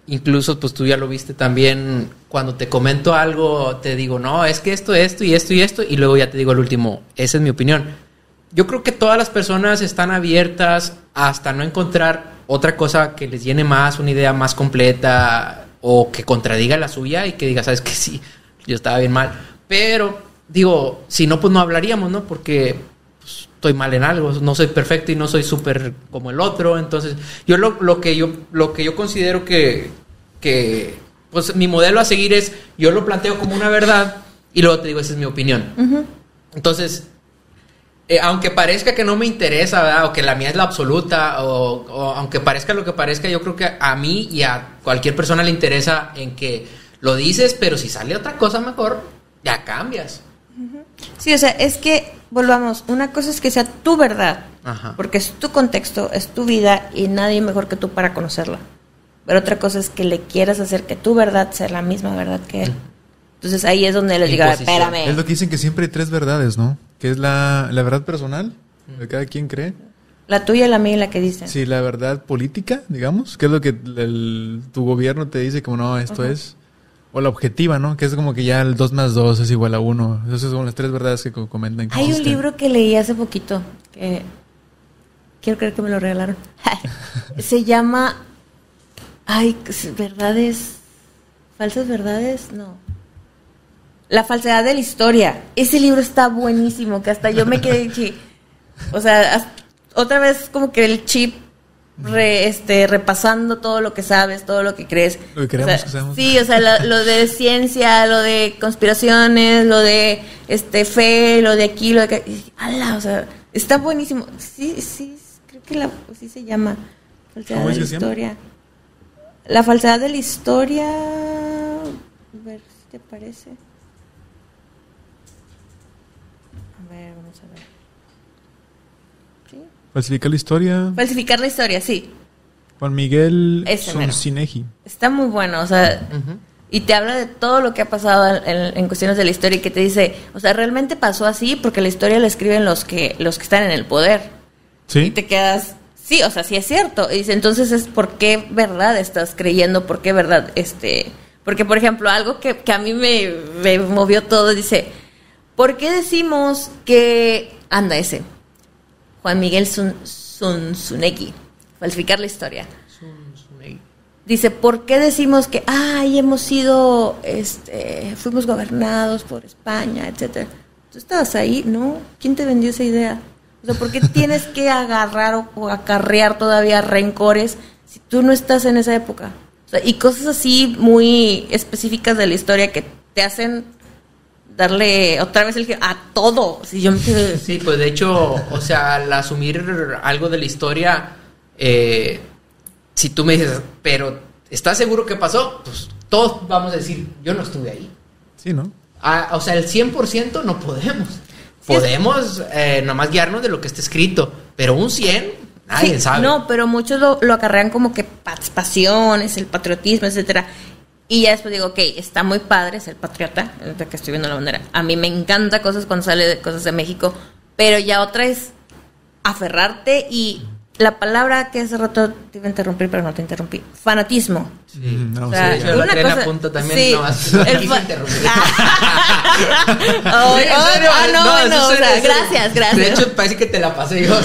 [SPEAKER 2] incluso pues tú ya lo viste también, cuando te comento algo, te digo, no, es que esto y esto, y luego ya te digo el último, esa es mi opinión. Yo creo que todas las personas están abiertas hasta no encontrar otra cosa que les llene más, una idea más completa o que contradiga la suya y que diga, sabes que sí, yo estaba bien mal. Pero, digo, si no, pues no hablaríamos, ¿no? Porque pues, estoy mal en algo, no soy perfecto y no soy súper como el otro. Entonces, yo lo que yo considero que pues mi modelo a seguir es, yo lo planteo como una verdad y luego te digo, esa es mi opinión. Uh-huh. Entonces, aunque parezca que no me interesa, ¿verdad? O que la mía es la absoluta, o aunque parezca lo que parezca, yo creo que a mí y a cualquier persona le interesa en que lo dices, pero si sale otra cosa mejor, ya cambias.
[SPEAKER 3] Sí, o sea, es que, volvamos, una cosa es que sea tu verdad, ajá, porque es tu contexto, es tu vida y nadie mejor que tú para conocerla. Pero otra cosa es que le quieras hacer que tu verdad sea la misma verdad que él. Entonces ahí es donde les digo, espérame.
[SPEAKER 1] Es lo que dicen, que siempre hay 3 verdades, ¿no? Que es la verdad personal, de cada quien cree.
[SPEAKER 3] La tuya, la mía y la que dicen.
[SPEAKER 1] Sí, la verdad política, digamos, que es lo que tu gobierno te dice, como no, esto uh-huh, es. O la objetiva, ¿no? Que es como que ya el 2 más 2 es igual a 1. Esas son las 3 verdades que comentan. Que
[SPEAKER 3] hay un libro que leí hace poquito, que quiero creer que me lo regalaron. Se llama... verdades... ¿Falsas verdades? No. La falsedad de la historia. Ese libro está buenísimo, que hasta yo me quedé... o sea, otra vez como que el chip repasando todo lo que sabes, todo lo que crees.
[SPEAKER 1] Lo que queremos que seamos.
[SPEAKER 3] Sí, o sea, lo de ciencia, lo de conspiraciones, lo de fe, lo de aquí, lo de acá. ¡Hala! O sea, está buenísimo. Sí, creo que sí se llama falsedad de la historia. La falsedad de la historia. A ver si te parece. A ver, vamos a ver. ¿Sí?
[SPEAKER 1] Falsificar la historia.
[SPEAKER 3] Falsificar la historia, sí.
[SPEAKER 1] Juan Miguel
[SPEAKER 3] mero.
[SPEAKER 1] Zunzinegi.
[SPEAKER 3] Está muy bueno, o sea, y te habla de todo lo que ha pasado en cuestiones de la historia y que te dice, o sea, realmente pasó así porque la historia la escriben los que están en el poder.
[SPEAKER 1] Sí.
[SPEAKER 3] Y te quedas, sí, o sea, sí es cierto. Y dice, entonces es por qué verdad estás creyendo, por qué verdad, porque por ejemplo, algo que a mí me movió todo, dice, ¿por qué decimos que Juan Miguel Zunzinegi, falsificar la historia? Dice, ¿por qué decimos que hemos sido, fuimos gobernados por España, etcétera? ¿Tú estabas ahí? ¿No? ¿Quién te vendió esa idea? O sea, ¿por qué tienes que agarrar o acarrear todavía rencores si tú no estás en esa época? O sea, y cosas así muy específicas de la historia que te hacen darle otra vez el giro a todo. Si yo me quedé...
[SPEAKER 2] Sí, pues de hecho, o sea, al asumir algo de la historia, si tú me dices, pero ¿estás seguro que pasó? Pues todos vamos a decir, yo no estuve ahí.
[SPEAKER 1] Sí, ¿no?
[SPEAKER 2] O sea, el 100% no podemos. Podemos nomás guiarnos de lo que está escrito, pero un 100, nadie sabe.
[SPEAKER 3] No, pero muchos lo acarrean como que pasiones, el patriotismo, etcétera. Y ya después digo, ok, está muy padre ser patriota, ahorita que estoy viendo la bandera. A mí me encanta cosas cuando sale de cosas de México, pero ya otra es aferrarte y la palabra que hace rato te iba a interrumpir, pero no te interrumpí. Fanatismo.
[SPEAKER 2] Sí. No, o sea, yo la creo en la punta también. Sí, no, quise interrumpir. Gracias. De hecho, parece que te la pasé yo.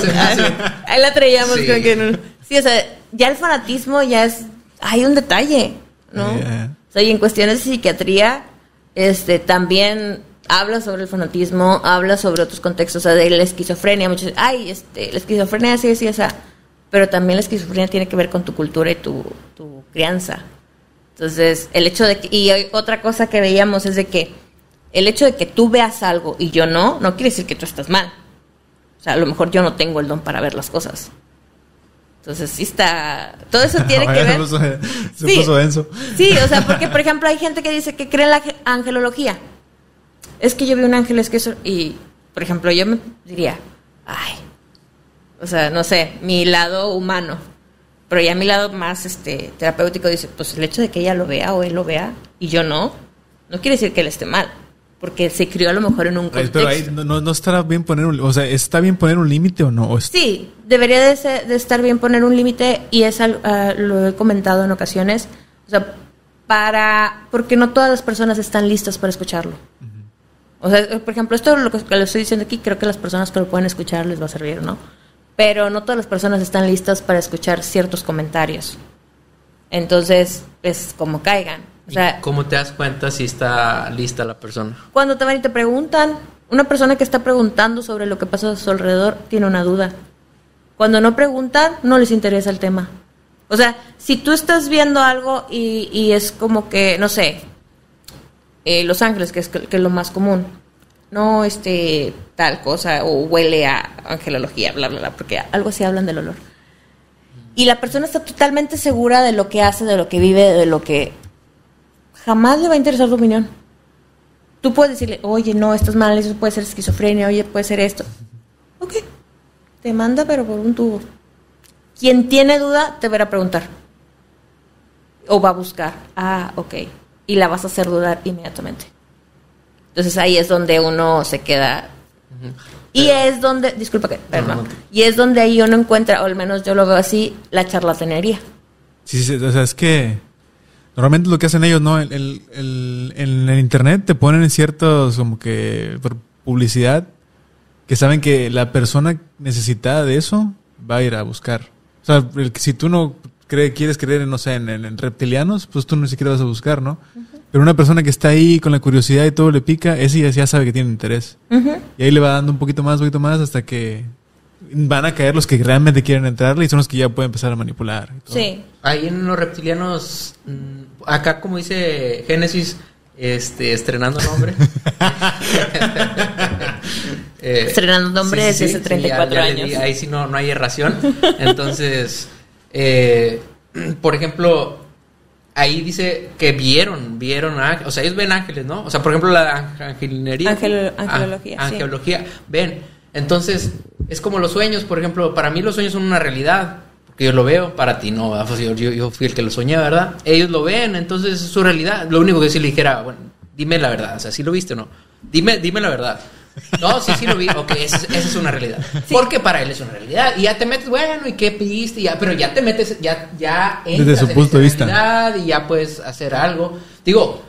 [SPEAKER 3] Ahí la traíamos. Sí. Con que no. Sí, o sea, ya el fanatismo ya es... Hay un detalle, ¿no? Yeah. O sea, y en cuestiones de psiquiatría, también habla sobre el fanatismo, habla sobre otros contextos, o sea, de la esquizofrenia. Muchos, la esquizofrenia sí, esa. Pero también la esquizofrenia tiene que ver con tu cultura y tu crianza. Entonces, el hecho de que... Y otra cosa que veíamos es de que el hecho de que tú veas algo y yo no quiere decir que tú estás mal. O sea, a lo mejor yo no tengo el don para ver las cosas. Entonces, sí está... Todo eso tiene que ver...
[SPEAKER 1] Se puso denso.
[SPEAKER 3] Sí, o sea, porque, por ejemplo, hay gente que dice que cree en la angelología. Es que yo vi un ángel, es que eso... Y, por ejemplo, yo me diría... O sea, no sé, mi lado humano. Pero ya mi lado más terapéutico dice, pues el hecho de que ella lo vea o él lo vea y yo no quiere decir que él esté mal. Porque se crió a lo mejor en un contexto.
[SPEAKER 1] Pero ahí no estará bien poner un... O sea, ¿está bien poner un límite o no?
[SPEAKER 3] Sí, debería de estar bien poner un límite y lo he comentado en ocasiones. O sea, porque no todas las personas están listas para escucharlo. Uh-huh. O sea, por ejemplo, esto lo que le estoy diciendo aquí, creo que las personas que lo pueden escuchar les va a servir, ¿no? Pero no todas las personas están listas para escuchar ciertos comentarios. Entonces, es como caigan. O sea,
[SPEAKER 2] ¿cómo te das cuenta si está lista la persona?
[SPEAKER 3] Cuando te van y te preguntan. Una persona que está preguntando sobre lo que pasa a su alrededor tiene una duda. Cuando no preguntan, no les interesa el tema. O sea, si tú estás viendo algo y es como que, no sé, Los Ángeles, que es lo más común. No, tal cosa, o huele a angelología, bla, bla, bla, porque algo así hablan del olor. Y la persona está totalmente segura de lo que hace, de lo que vive, de lo que... Jamás le va a interesar tu opinión. Tú puedes decirle, oye, no, estás mal, eso puede ser esquizofrenia, oye, puede ser esto. Ok, te manda, pero por un tubo. Quien tiene duda, te verá preguntar. O va a buscar. Ok. Y la vas a hacer dudar inmediatamente. Entonces ahí es donde uno se queda. Uh-huh. Y es donde, disculpa que, perdón. Y es donde ahí uno encuentra, o al menos yo lo veo así, la charlatanería.
[SPEAKER 1] Sí, o sea, es que normalmente lo que hacen ellos, ¿no? En el internet te ponen ciertos, como que, por publicidad, que saben que la persona necesitada de eso va a ir a buscar. O sea, si tú no quieres creer en, no sé, en reptilianos, pues tú ni siquiera vas a buscar, ¿no? Uh-huh. Pero una persona que está ahí con la curiosidad y todo le pica, ese ya sabe que tiene interés. Uh-huh. Y ahí le va dando un poquito más hasta que van a caer los que realmente quieren entrarle y son los que ya pueden empezar a manipular. Y todo.
[SPEAKER 3] Sí.
[SPEAKER 2] Ahí en los reptilianos, acá como dice Génesis, estrenando nombre.
[SPEAKER 3] Estrenando nombre desde hace 34 años.
[SPEAKER 2] Ahí sí no hay erración. Entonces, por ejemplo, ahí dice que vieron ángeles. O sea, ellos ven ángeles, ¿no? O sea, por ejemplo, la angelinería.
[SPEAKER 3] Angelología.
[SPEAKER 2] Angelología. Sí. Ven. Entonces, es como los sueños, por ejemplo. Para mí los sueños son una realidad. Porque yo lo veo, para ti no. Pues yo fui el que lo soñé, ¿verdad? Ellos lo ven, entonces es su realidad. Lo único que si le dijera, bueno, dime la verdad. O sea, ¿sí lo viste o no? Dime la verdad. No, sí lo vi. Ok, esa es una realidad. Sí. Porque para él es una realidad. Y ya te metes, bueno, ¿y qué pediste? Ya, pero ya te metes, ya entras
[SPEAKER 1] desde su punto de vista.
[SPEAKER 2] Y ya puedes hacer algo. Digo,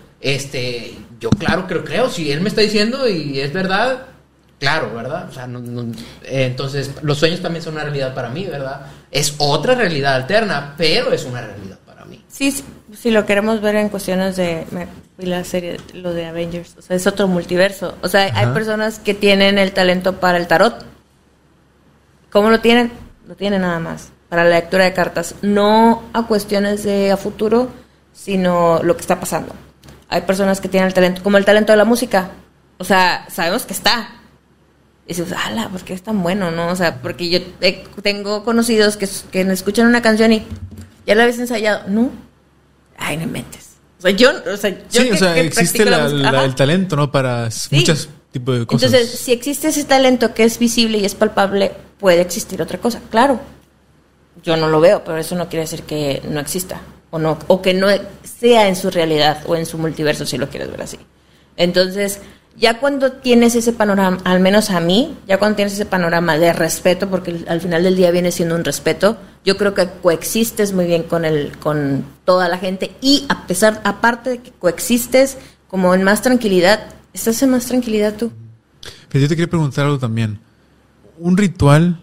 [SPEAKER 2] yo claro que lo creo. Si él me está diciendo y es verdad, claro, ¿verdad? O sea, entonces los sueños también son una realidad para mí, ¿verdad? Es otra realidad alterna, pero es una realidad para mí.
[SPEAKER 3] Sí, si lo queremos ver en cuestiones de la serie, lo de Avengers, o sea, es otro multiverso. O sea, hay personas que tienen el talento para el tarot. ¿Cómo lo tienen? Lo tienen nada más para la lectura de cartas, no a cuestiones de a futuro, sino lo que está pasando. Hay personas que tienen el talento, como el talento de la música. O sea, sabemos que está. Y dices, ala, ¿por qué es tan bueno, no? O sea, porque yo tengo conocidos que escuchan una canción y ¿ya la habéis ensayado? No. Ay, no inventes. Yo
[SPEAKER 1] sí, existe el talento, ¿no? Para muchos tipos de cosas.
[SPEAKER 3] Entonces, si existe ese talento que es visible y es palpable, puede existir otra cosa. Claro. Yo no lo veo, pero eso no quiere decir que no exista. O que no sea en su realidad o en su multiverso, si lo quieres ver así. Entonces, ya cuando tienes ese panorama, al menos a mí, ya cuando tienes ese panorama de respeto, porque al final del día viene siendo un respeto, yo creo que coexistes muy bien con toda la gente y aparte de que coexistes como en más tranquilidad, estás en más tranquilidad tú.
[SPEAKER 1] Pero yo te quería preguntar algo también. Un ritual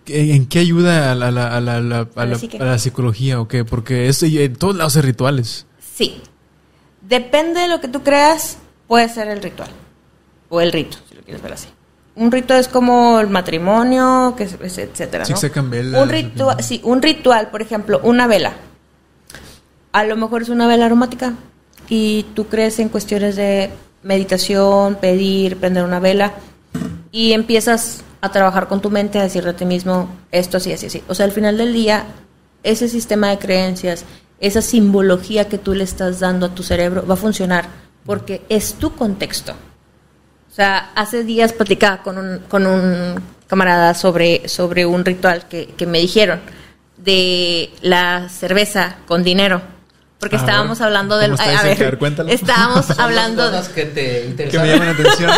[SPEAKER 1] ¿en qué ayuda a la psicología o qué? Porque en todos lados hay rituales.
[SPEAKER 3] Sí. Depende de lo que tú creas, puede ser el ritual. O el rito, si lo quieres ver así. Un rito es como el matrimonio, etcétera, ¿no?
[SPEAKER 1] Sí, sacan velas.
[SPEAKER 3] Un ritual, por ejemplo, una vela. A lo mejor es una vela aromática y tú crees en cuestiones de meditación, pedir, prender una vela y empiezas a trabajar con tu mente, a decirle a ti mismo esto así, así, así. O sea, al final del día, ese sistema de creencias, esa simbología que tú le estás dando a tu cerebro va a funcionar porque es tu contexto. O sea, hace días platicaba con un camarada sobre un ritual que me dijeron de la cerveza con dinero. Porque estábamos hablando del... estábamos hablando...
[SPEAKER 2] cosas que te interesan.
[SPEAKER 1] Que me llaman la atención.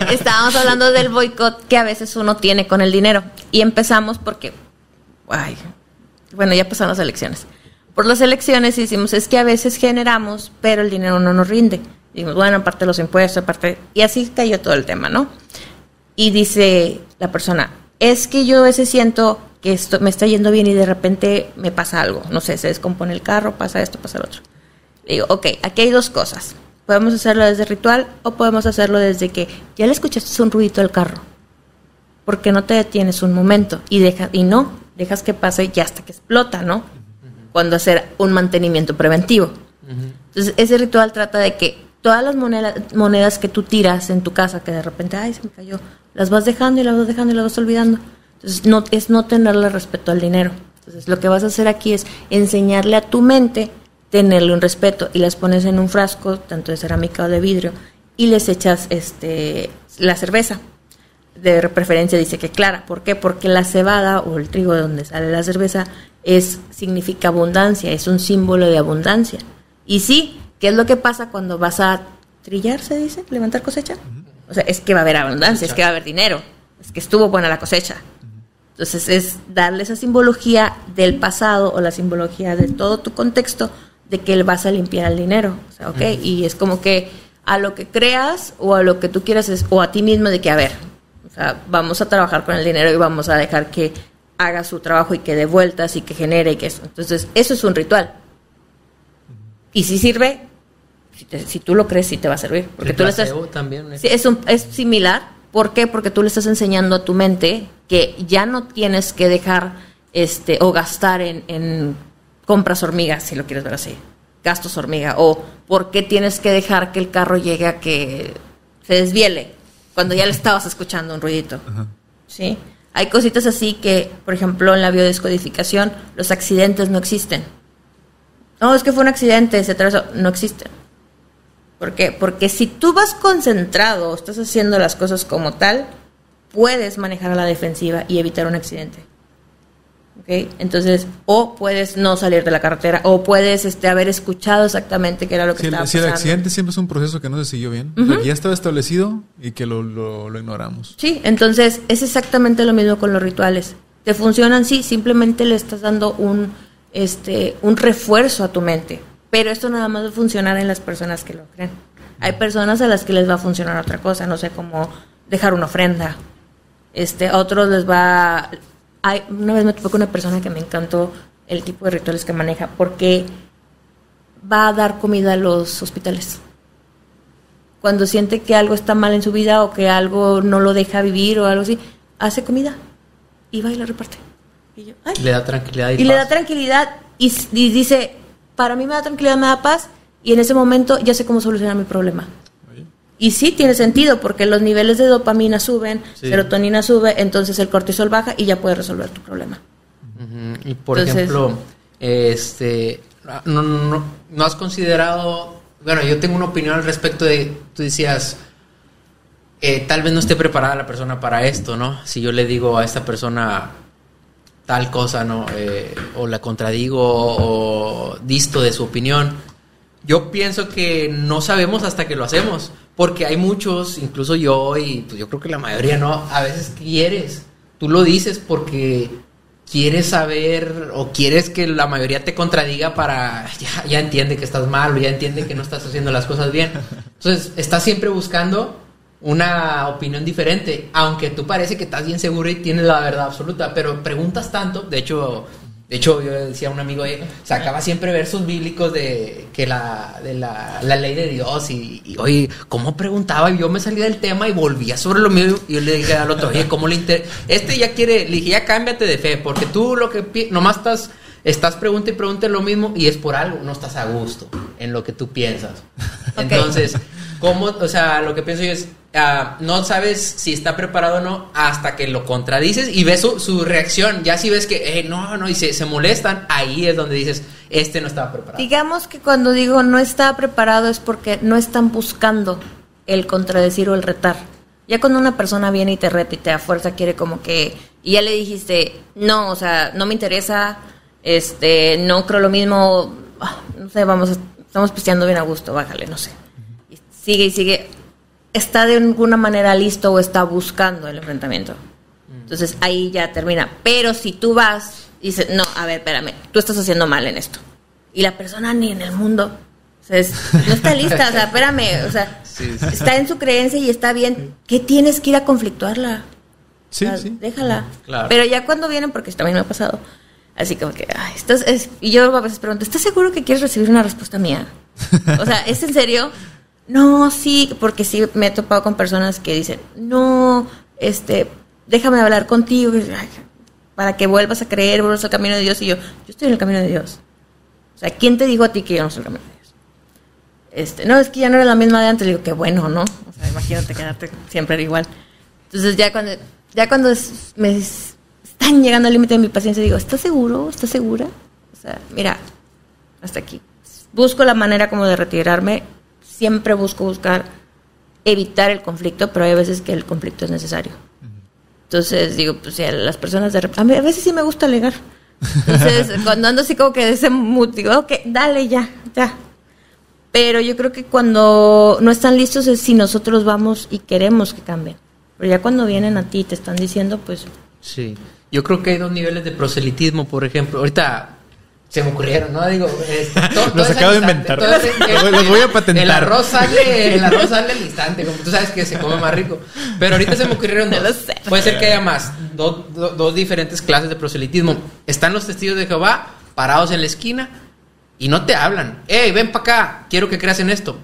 [SPEAKER 3] Estábamos hablando del boicot que a veces uno tiene con el dinero. Y empezamos porque... Bueno, ya pasaron las elecciones. Por las elecciones hicimos, es que a veces generamos, pero el dinero no nos rinde. Dijimos, bueno, aparte de los impuestos, y así cayó todo el tema, ¿no? Y dice la persona, es que yo a veces siento que esto me está yendo bien y de repente me pasa algo. No sé, se descompone el carro, pasa esto, pasa lo otro. Le digo, ok, aquí hay dos cosas. Podemos hacerlo desde ritual o podemos hacerlo desde que ya le escuchaste un ruidito del carro. Porque no te detienes un momento y dejas que pase ya hasta que explota, ¿no? Cuando hacer un mantenimiento preventivo. Entonces, ese ritual trata de que todas las monedas que tú tiras en tu casa, que de repente, ay, se me cayó, las vas dejando y las vas dejando y las vas olvidando. Entonces, no tenerle respeto al dinero. Entonces, lo que vas a hacer aquí es enseñarle a tu mente tenerle un respeto y las pones en un frasco, tanto de cerámica o de vidrio, y les echas la cerveza. De preferencia dice que clara. ¿Por qué? Porque la cebada o el trigo de donde sale la cerveza significa abundancia, es un símbolo de abundancia. Y sí, ¿qué es lo que pasa cuando vas a trillar, se dice? ¿Levantar cosecha? O sea, es que va a haber abundancia, es que va a haber dinero, es que estuvo buena la cosecha. Entonces es darle esa simbología del pasado o la simbología de todo tu contexto de que vas a limpiar el dinero. O sea, ¿ok? Y es como que a lo que creas o a lo que tú quieras o a ti mismo de que, a ver, o sea, vamos a trabajar con el dinero y vamos a dejar que haga su trabajo y que dé vueltas y que genere y que eso. Entonces, eso es un ritual. Y si sirve, si tú lo crees, sí te va a servir. Porque
[SPEAKER 2] el
[SPEAKER 3] tú
[SPEAKER 2] placebo
[SPEAKER 3] lo estás...
[SPEAKER 2] también.
[SPEAKER 3] Sí, es similar, ¿Por qué? Porque tú le estás enseñando a tu mente que ya no tienes que dejar o gastar en compras hormigas, si lo quieres ver así, gastos hormiga, o por qué tienes que dejar que el carro llegue a que se desviele cuando ya le estabas escuchando un ruidito.
[SPEAKER 1] Ajá.
[SPEAKER 3] ¿Sí? Hay cositas así que, por ejemplo, en la biodescodificación, los accidentes no existen. No, es que fue un accidente, se atravesó. No existen. ¿Por qué? Porque si tú vas concentrado, estás haciendo las cosas como tal, puedes manejar a la defensiva y evitar un accidente. ¿Ok? Entonces, o puedes no salir de la carretera, o puedes haber escuchado exactamente qué era lo que estaba pasando.
[SPEAKER 1] El accidente siempre es un proceso que no se siguió bien, que ya estaba establecido y que lo ignoramos.
[SPEAKER 3] Sí, entonces es exactamente lo mismo con los rituales. Te funcionan, sí, simplemente le estás dando un refuerzo a tu mente. Pero esto nada más va a funcionar en las personas que lo creen. Hay personas a las que les va a funcionar otra cosa, no sé, como dejar una ofrenda. A otros les va... una vez me topé con una persona que me encantó el tipo de rituales que maneja, porque va a dar comida a los hospitales. Cuando siente que algo está mal en su vida o que algo no lo deja vivir o algo así, hace comida y va y la reparte. Y yo, ay.
[SPEAKER 2] Le da tranquilidad y
[SPEAKER 3] paz. Le da tranquilidad y dice, para mí me da tranquilidad, me da paz, y en ese momento ya sé cómo solucionar mi problema. Y sí, tiene sentido, porque los niveles de dopamina suben, serotonina sube, entonces el cortisol baja y ya puedes resolver tu problema.
[SPEAKER 2] Uh-huh. Y por ejemplo, no has considerado... Bueno, yo tengo una opinión al respecto de... Tú decías, tal vez no esté preparada la persona para esto, ¿no? Si yo le digo a esta persona tal cosa, ¿no? O la contradigo o disto de su opinión. Yo pienso que no sabemos hasta que lo hacemos. Porque hay muchos, incluso yo, y pues yo creo que la mayoría no, a veces tú lo dices porque quieres saber o quieres que la mayoría te contradiga para, ya entiende que estás mal o ya entiende que no estás haciendo las cosas bien. Entonces, estás siempre buscando una opinión diferente, aunque tú parece que estás bien seguro y tienes la verdad absoluta, pero preguntas tanto, de hecho yo decía a un amigo, sacaba siempre versos bíblicos de la ley de Dios y oye, ¿cómo preguntaba? Y yo me salía del tema y volvía sobre lo mío y yo le dije al otro, oye, ¿cómo le interesa? Le dije, ya cámbiate de fe, porque tú lo que nomás estás pregunta y pregunta lo mismo y es por algo, no estás a gusto en lo que tú piensas. Okay. Entonces, lo que pienso yo es, no sabes si está preparado o no hasta que lo contradices y ves su reacción. Ya si ves que no, y se molestan, ahí es donde dices, no estaba preparado.
[SPEAKER 3] Digamos que cuando digo no estaba preparado es porque no están buscando el contradecir o el retar. Ya cuando una persona viene y te reta y te da fuerza, quiere como que, y ya le dijiste, no, no me interesa, no creo lo mismo, no sé, estamos pisteando bien a gusto, bájale, no sé. Y sigue. Está de alguna manera listo o está buscando el enfrentamiento. Entonces ahí ya termina. Pero si tú vas y dices, no, a ver, espérame, tú estás haciendo mal en esto. Y la persona ni en el mundo, no está lista, espérame, sí. Está en su creencia y está bien. ¿Qué tienes que ir a conflictuarla?
[SPEAKER 1] Sí.
[SPEAKER 3] Déjala.
[SPEAKER 2] Claro.
[SPEAKER 3] Pero ya cuando vienen, porque también me ha pasado, así como que, y yo a veces pregunto, ¿estás seguro que quieres recibir una respuesta mía? ¿Es en serio? No, sí, porque sí me he topado con personas que dicen, no, déjame hablar contigo para que vuelvas a creer, vuelvas al camino de Dios. Y yo estoy en el camino de Dios. ¿Quién te dijo a ti que yo no soy el camino de Dios? No, es que ya no era la misma de antes. Le digo, qué bueno, ¿no? Imagínate quedarte siempre igual. Entonces ya cuando me están llegando al límite de mi paciencia, digo, ¿estás seguro? ¿Estás segura? Mira, hasta aquí. Busco la manera como de retirarme. Siempre busco evitar el conflicto, pero hay veces que el conflicto es necesario. Entonces, digo, pues a las personas a veces sí me gusta alegar. Entonces, cuando ando así como que de ese mood, digo, ok, dale, ya. Pero yo creo que cuando no están listos es si nosotros vamos y queremos que cambien. Pero ya cuando vienen a ti y te están diciendo, pues...
[SPEAKER 2] Sí, yo creo que hay 2 niveles de proselitismo, por ejemplo. Ahorita... se me ocurrieron, ¿no? Digo,
[SPEAKER 1] los acabo de inventar. Los voy a patentar.
[SPEAKER 2] El arroz sale al instante, como tú sabes que se come más rico. Pero ahorita se me ocurrieron 2. Puede ser que haya más. Dos diferentes clases de proselitismo. Están los testigos de Jehová parados en la esquina y no te hablan. Ven para acá, quiero que creas en esto.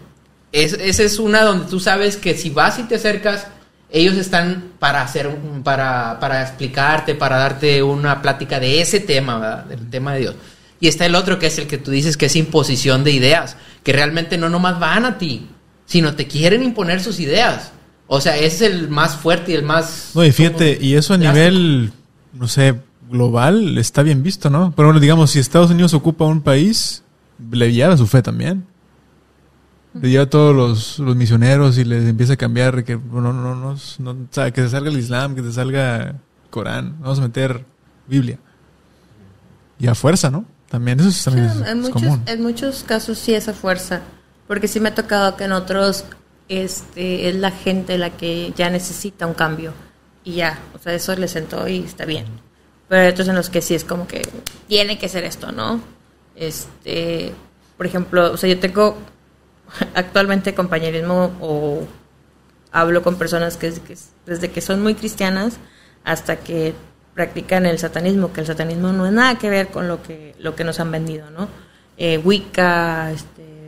[SPEAKER 2] Esa es una donde tú sabes que si vas y te acercas, ellos están para para explicarte, para darte una plática de ese tema, ¿verdad? Del tema de Dios. Y está el otro, que es el que tú dices que es imposición de ideas, que realmente no nomás van a ti, sino te quieren imponer sus ideas. O sea, ese es el más fuerte y el más...
[SPEAKER 1] No, y fíjate, y eso a nivel, no sé, global, está bien visto, ¿no? Pero bueno, digamos, si Estados Unidos ocupa un país, le lleva su fe también. Le lleva a todos los misioneros y les empieza a cambiar, que o sea, que se salga el Islam, que se salga el Corán, vamos a meter Biblia. Y a fuerza, ¿no? También eso también es común.
[SPEAKER 3] En muchos casos sí es a fuerza, porque sí me ha tocado que en otros es la gente la que ya necesita un cambio y ya, o sea, eso le sentó y está bien. Pero hay otros en los que sí es como que tiene que ser esto, ¿no? Por ejemplo, o sea, yo tengo actualmente compañerismo o hablo con personas que desde que son muy cristianas hasta que practican el satanismo, que el satanismo no es nada que ver con lo que nos han vendido, ¿no? Wicca,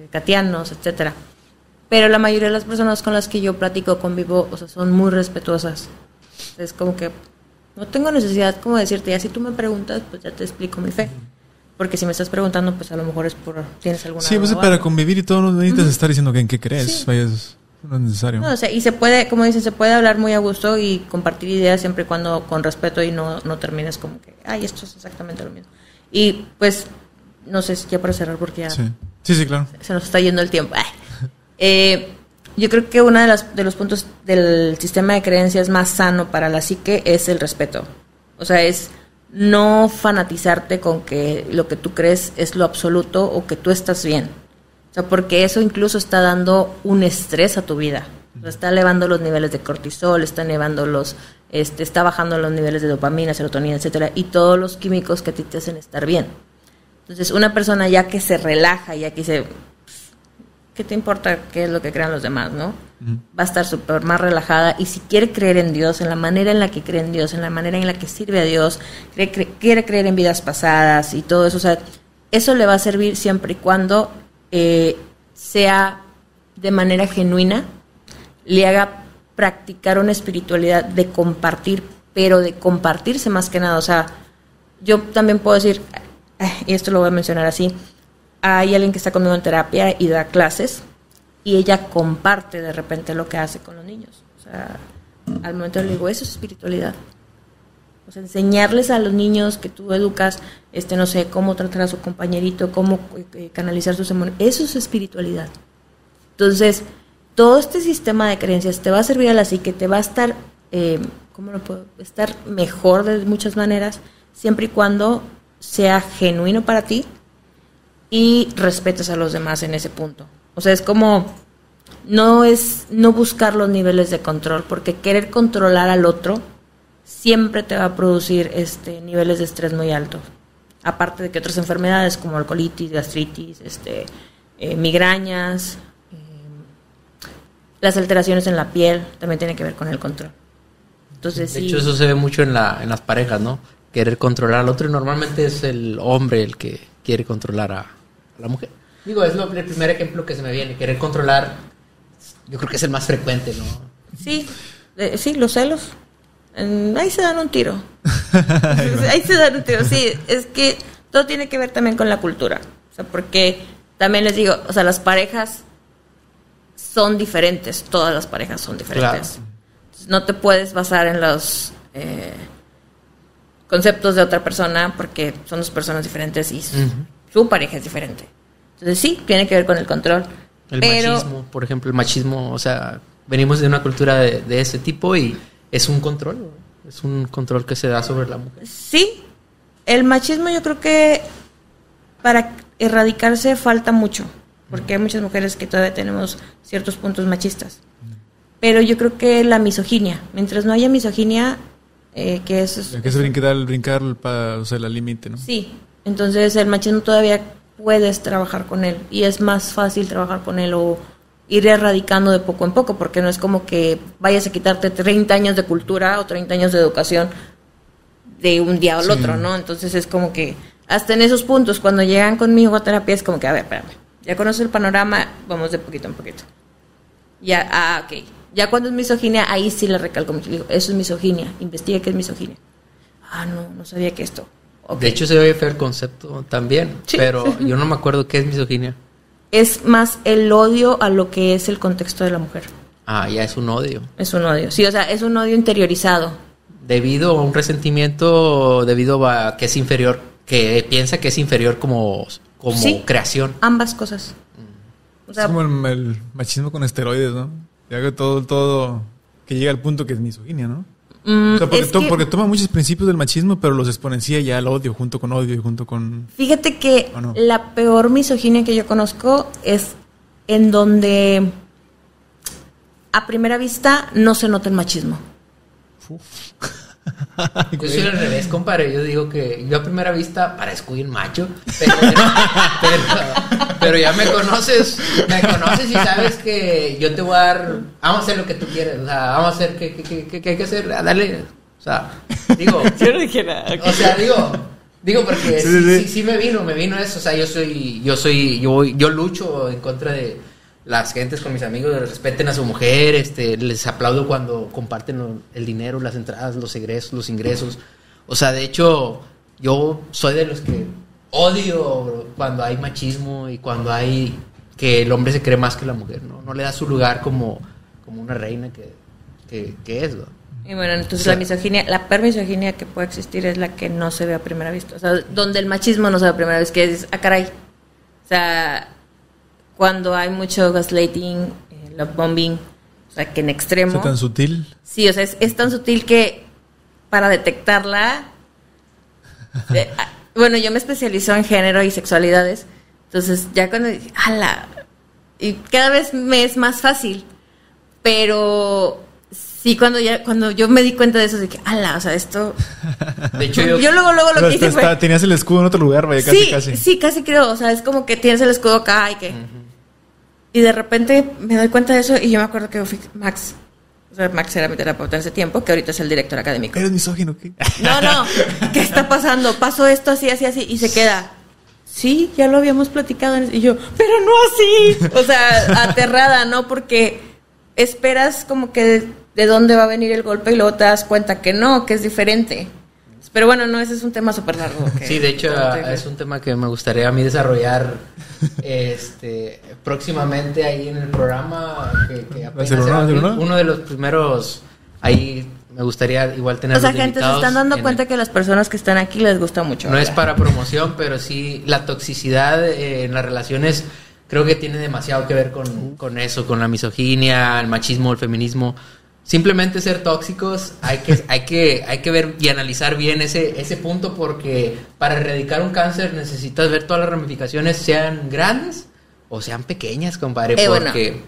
[SPEAKER 3] catianos, etcétera. Pero la mayoría de las personas con las que yo platico, convivo, o sea, son muy respetuosas. Es como que no tengo necesidad como decirte, ya si tú me preguntas, pues ya te explico mi fe. Porque si me estás preguntando, pues a lo mejor es tienes alguna...
[SPEAKER 1] Sí, pues para convivir y todo no necesitas estar diciendo que en qué crees. Sí. Vaya, no es necesario.
[SPEAKER 3] No, o sea, y se puede, como dicen, se puede hablar muy a gusto y compartir ideas siempre y cuando con respeto y no termines como que, ay, esto es exactamente lo mismo. Y pues, no sé, ya para cerrar porque ya...
[SPEAKER 1] Sí, claro.
[SPEAKER 3] Se nos está yendo el tiempo. Yo creo que uno de los puntos del sistema de creencias más sano para la psique es el respeto. O sea, es no fanatizarte con que lo que tú crees es lo absoluto o que tú estás bien. O sea, porque eso incluso está dando un estrés a tu vida. O sea, está elevando los niveles de cortisol, está está bajando los niveles de dopamina, serotonina, etcétera, y todos los químicos que a ti te hacen estar bien. Entonces, una persona ya que se relaja, ya que dice, ¿qué te importa qué es lo que crean los demás, no? Va a estar súper más relajada, y si quiere creer en Dios, en la manera en la que cree en Dios, en la manera en la que sirve a Dios, quiere creer en vidas pasadas y todo eso, o sea, eso le va a servir siempre y cuando sea de manera genuina, le haga practicar una espiritualidad de compartir, pero de compartirse más que nada. O sea, yo también puedo decir, y esto lo voy a mencionar así, hay alguien que está conmigo en terapia y da clases, y ella comparte de repente lo que hace con los niños. O sea, al momento le digo, eso es espiritualidad. O sea, enseñarles a los niños que tú educas, no sé, cómo tratar a su compañerito, cómo canalizar sus emociones, eso es espiritualidad. Entonces, todo este sistema de creencias te va a servir a la psique, te va a estar, estar mejor de muchas maneras, siempre y cuando sea genuino para ti y respetes a los demás en ese punto. O sea, es como, no buscar los niveles de control, porque querer controlar al otro siempre te va a producir niveles de estrés muy altos. Aparte de que otras enfermedades como colitis, gastritis, migrañas, las alteraciones en la piel también tienen que ver con el control. Entonces,
[SPEAKER 2] de hecho, eso se ve mucho en las parejas, ¿no? Querer controlar al otro, y normalmente es el hombre el que quiere controlar a la mujer. Digo, es el primer ejemplo que se me viene. Querer controlar, yo creo que es el más frecuente, ¿no?
[SPEAKER 3] Sí, los celos. Ahí se dan un tiro. Ahí se dan un tiro, sí. Es que todo tiene que ver también con la cultura. O sea, porque también les digo, o sea, las parejas son diferentes. Todas las parejas son diferentes. Claro. Entonces, no te puedes basar en los conceptos de otra persona, porque son dos personas diferentes y su pareja es diferente. Entonces sí, tiene que ver con el control.
[SPEAKER 2] Machismo, por ejemplo, el machismo, o sea, venimos de una cultura de ese tipo y es un control, ¿no? Es un control que se da sobre la mujer.
[SPEAKER 3] Sí, el machismo yo creo que para erradicarse falta mucho, porque hay muchas mujeres que todavía tenemos ciertos puntos machistas. Pero yo creo que la misoginia, mientras no haya misoginia, que es...
[SPEAKER 1] Que se brincar o sea, la límite, ¿no?
[SPEAKER 3] Sí, entonces el machismo todavía puedes trabajar con él, y es más fácil trabajar con él o ir erradicando de poco en poco, porque no es como que vayas a quitarte 30 años de cultura o 30 años de educación de un día al otro, ¿no? Entonces es como que hasta en esos puntos, cuando llegan conmigo a terapia, es como que, a ver, espérame, ya conoces el panorama, vamos de poquito en poquito. Ya, ok, Ya cuando es misoginia, ahí sí le recalco mucho. Digo, eso es misoginia, investiga qué es misoginia. No sabía que esto. Okay.
[SPEAKER 2] De hecho, se oye feo el concepto también, sí. Pero yo no me acuerdo qué es misoginia.
[SPEAKER 3] Es más el odio a lo que es el contexto de la mujer.
[SPEAKER 2] Ya es un odio.
[SPEAKER 3] Es un odio, sí, o sea, es un odio interiorizado.
[SPEAKER 2] Debido a un resentimiento, debido a que es inferior, que piensa que es inferior como sí, creación.
[SPEAKER 3] Ambas cosas.
[SPEAKER 1] O sea, es como el machismo con esteroides, ¿no? Ya que todo que llega al punto que es misoginia, ¿no? O sea, porque toma muchos principios del machismo, pero los exponencia ya al odio, junto con...
[SPEAKER 3] Fíjate que no? La peor misoginia que yo conozco es en donde a primera vista no se nota el machismo.
[SPEAKER 2] Yo soy al revés, compadre. Yo digo que yo a primera vista parezco bien macho, pero ya me conoces y sabes que yo te voy a dar, vamos a hacer lo que tú quieres, o sea, vamos a hacer que hay que hacer, dale, o sea, digo,
[SPEAKER 3] yo no dije nada, okay.
[SPEAKER 2] O sea, digo porque sí me vino eso, o sea, yo lucho en contra de las gentes con mis amigos, respeten a su mujer, les aplaudo cuando comparten el dinero, las entradas, los ingresos. O sea, de hecho, yo soy de los que odio cuando hay machismo y cuando hay que el hombre se cree más que la mujer, no le da su lugar como una reina que es, ¿no?
[SPEAKER 3] Y bueno, entonces la misoginia, la peor misoginia que puede existir es la que no se ve a primera vista. O sea, donde el machismo no se ve a primera vista, que es, caray. O sea, cuando hay mucho gaslighting, love bombing, o sea, que en extremo.
[SPEAKER 1] ¿Es tan sutil?
[SPEAKER 3] Sí, o sea, es tan sutil que para detectarla... bueno, yo me especializo en género y sexualidades, entonces ya cuando dije, ¡ala! Y cada vez me es más fácil, pero sí, cuando yo me di cuenta de eso, de que, ¡ala! O sea, esto...
[SPEAKER 2] De hecho,
[SPEAKER 3] yo luego lo que hice fue...
[SPEAKER 1] Tenías el escudo en otro lugar, vaya, casi.
[SPEAKER 3] Sí, casi creo, o sea, es como que tienes el escudo acá y que... Uh-huh. Y de repente me doy cuenta de eso y yo me acuerdo que fui Max. O sea, Max era mi terapeuta en ese tiempo, que ahorita es el director académico.
[SPEAKER 1] ¿Eres misógino? ¿Qué?
[SPEAKER 3] No. ¿Qué está pasando? Pasó esto así, y se queda. Sí, ya lo habíamos platicado. Y yo, pero no así. O sea, aterrada, ¿no? Porque esperas como que de dónde va a venir el golpe y luego te das cuenta que no, que es diferente. Pero bueno, no, ese es un tema súper largo.
[SPEAKER 2] Sí, de hecho, es un tema que me gustaría a mí desarrollar próximamente ahí en el programa, que apenas uno de los primeros, ahí me gustaría igual tener.
[SPEAKER 3] O sea, gente, se están dando cuenta que las personas que están aquí les gusta mucho.
[SPEAKER 2] No es para promoción, pero sí la toxicidad en las relaciones creo que tiene demasiado que ver con eso, con la misoginia, el machismo, el feminismo. Simplemente ser tóxicos, hay que ver y analizar bien ese punto, porque para erradicar un cáncer necesitas ver todas las ramificaciones, sean grandes o sean pequeñas, compadre, porque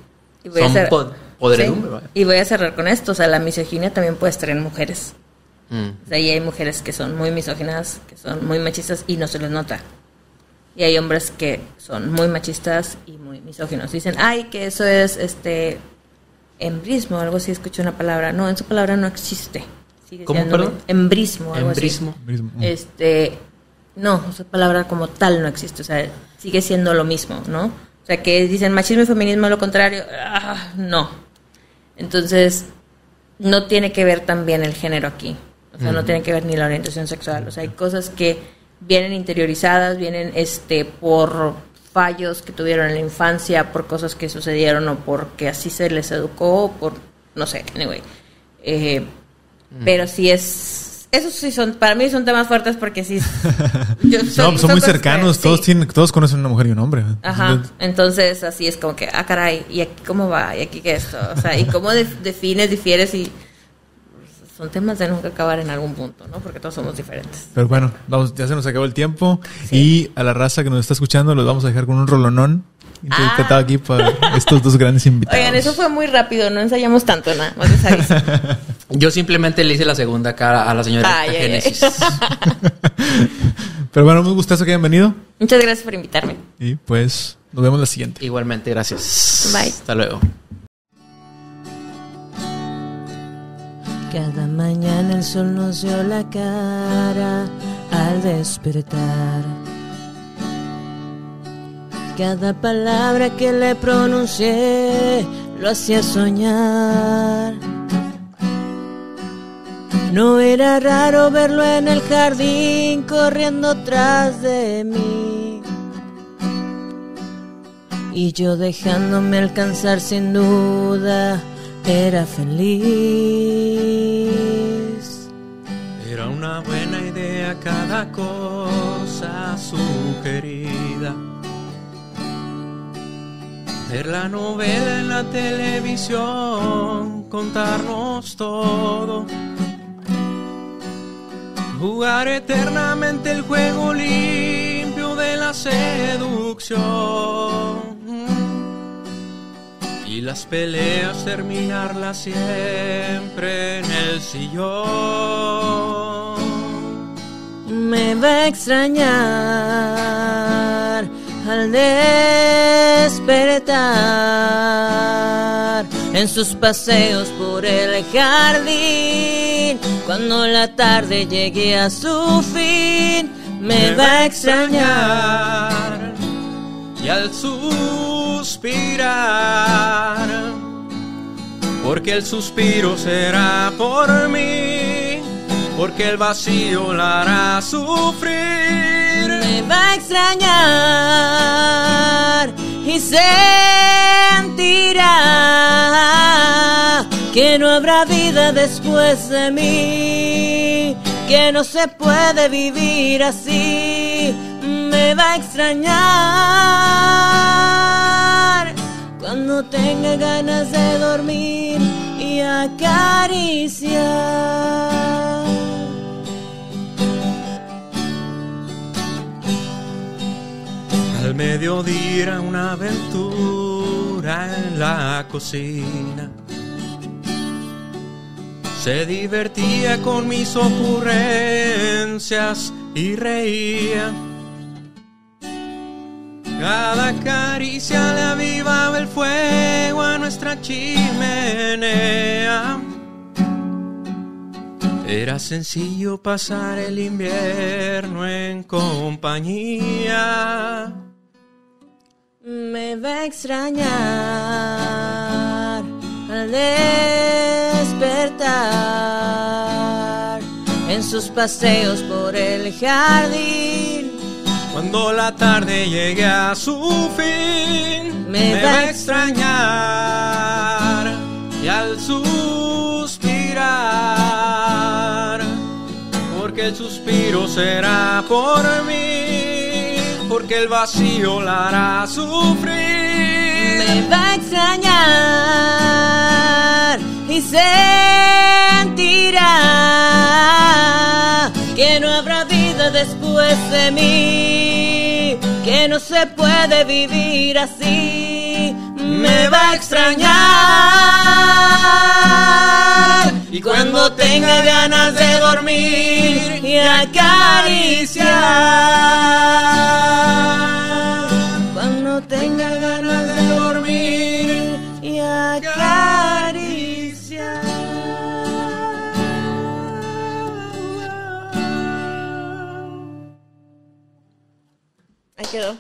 [SPEAKER 2] son podredumbre.
[SPEAKER 3] Sí. Y voy a cerrar con esto, o sea, la misoginia también puede estar en mujeres. O sea, y hay mujeres que son muy misóginas, que son muy machistas y no se les nota. Y hay hombres que son muy machistas y muy misóginos. Dicen, ay, que eso es embrismo, algo así, escuché una palabra. No, en su palabra no existe. Sigue
[SPEAKER 2] ¿Cómo, perdón?
[SPEAKER 3] Embrismo, algo así. No, esa palabra como tal no existe. O sea, sigue siendo lo mismo, ¿no? O sea, que dicen machismo y feminismo lo contrario. No. Entonces, no tiene que ver también el género aquí. O sea, no tiene que ver ni la orientación sexual. O sea, hay cosas que vienen interiorizadas, vienen por fallos que tuvieron en la infancia, por cosas que sucedieron o porque así se les educó, por no sé, anyway. Pero sí esos sí son, para mí son temas fuertes porque sí.
[SPEAKER 1] Son muy cercanos, sí. Todos conocen una mujer y un hombre.
[SPEAKER 3] Ajá, entonces así es como que, caray, ¿y aquí cómo va? ¿Y aquí qué es esto? O sea, ¿y cómo difieres? Y son temas de nunca acabar en algún punto, ¿no? Porque todos somos diferentes.
[SPEAKER 1] Pero bueno, ya se nos acabó el tiempo. Sí. Y a la raza que nos está escuchando los vamos a dejar con un rolonón interpretado aquí por estos dos grandes invitados.
[SPEAKER 3] Oigan, eso fue muy rápido, no ensayamos tanto, nada más les aviso.
[SPEAKER 2] Yo simplemente le hice la segunda cara a la señora Génesis.
[SPEAKER 1] Pero bueno, muy gustazo que hayan venido.
[SPEAKER 3] Muchas gracias por invitarme.
[SPEAKER 1] Y pues nos vemos la siguiente.
[SPEAKER 2] Igualmente, gracias.
[SPEAKER 3] Bye.
[SPEAKER 2] Hasta luego.
[SPEAKER 4] Cada mañana el sol nos dio la cara al despertar. Cada palabra que le pronuncié lo hacía soñar. No era raro verlo en el jardín corriendo tras de mí, y yo dejándome alcanzar sin duda era feliz.
[SPEAKER 2] Era una buena idea cada cosa sugerida. Ver la novela en la televisión, contarnos todo. Jugar eternamente el juego limpio de la seducción. Y las peleas terminarlas siempre en el sillón.
[SPEAKER 4] Me va a extrañar al despertar en sus paseos por el jardín. Cuando la tarde llegue a su fin, me va a extrañar.
[SPEAKER 2] Y al suspirar, porque el suspiro será por mí, porque el vacío la hará sufrir.
[SPEAKER 4] Me va a extrañar y sentirá que no habrá vida después de mí, que no se puede vivir así. Me va a extrañar cuando tenga ganas de dormir y acariciar.
[SPEAKER 2] Al mediodía era una aventura en la cocina. Se divertía con mis ocurrencias y reía. Cada caricia le avivaba el fuego a nuestra chimenea. Era sencillo pasar el invierno en compañía.
[SPEAKER 4] Me va a extrañar al despertar en sus paseos por el jardín.
[SPEAKER 2] Cuando la tarde llegue a su fin, me va a extrañar. Y al suspirar, porque el suspiro será por mí, porque el vacío la hará sufrir.
[SPEAKER 4] Me va a extrañar y sentirá que no habrá vida después de mí, que no se puede vivir así. Me va a extrañar y cuando tenga ganas de dormir y acariciar, cuando tenga ganas de dormir y acariciar.
[SPEAKER 3] Ahí quedó.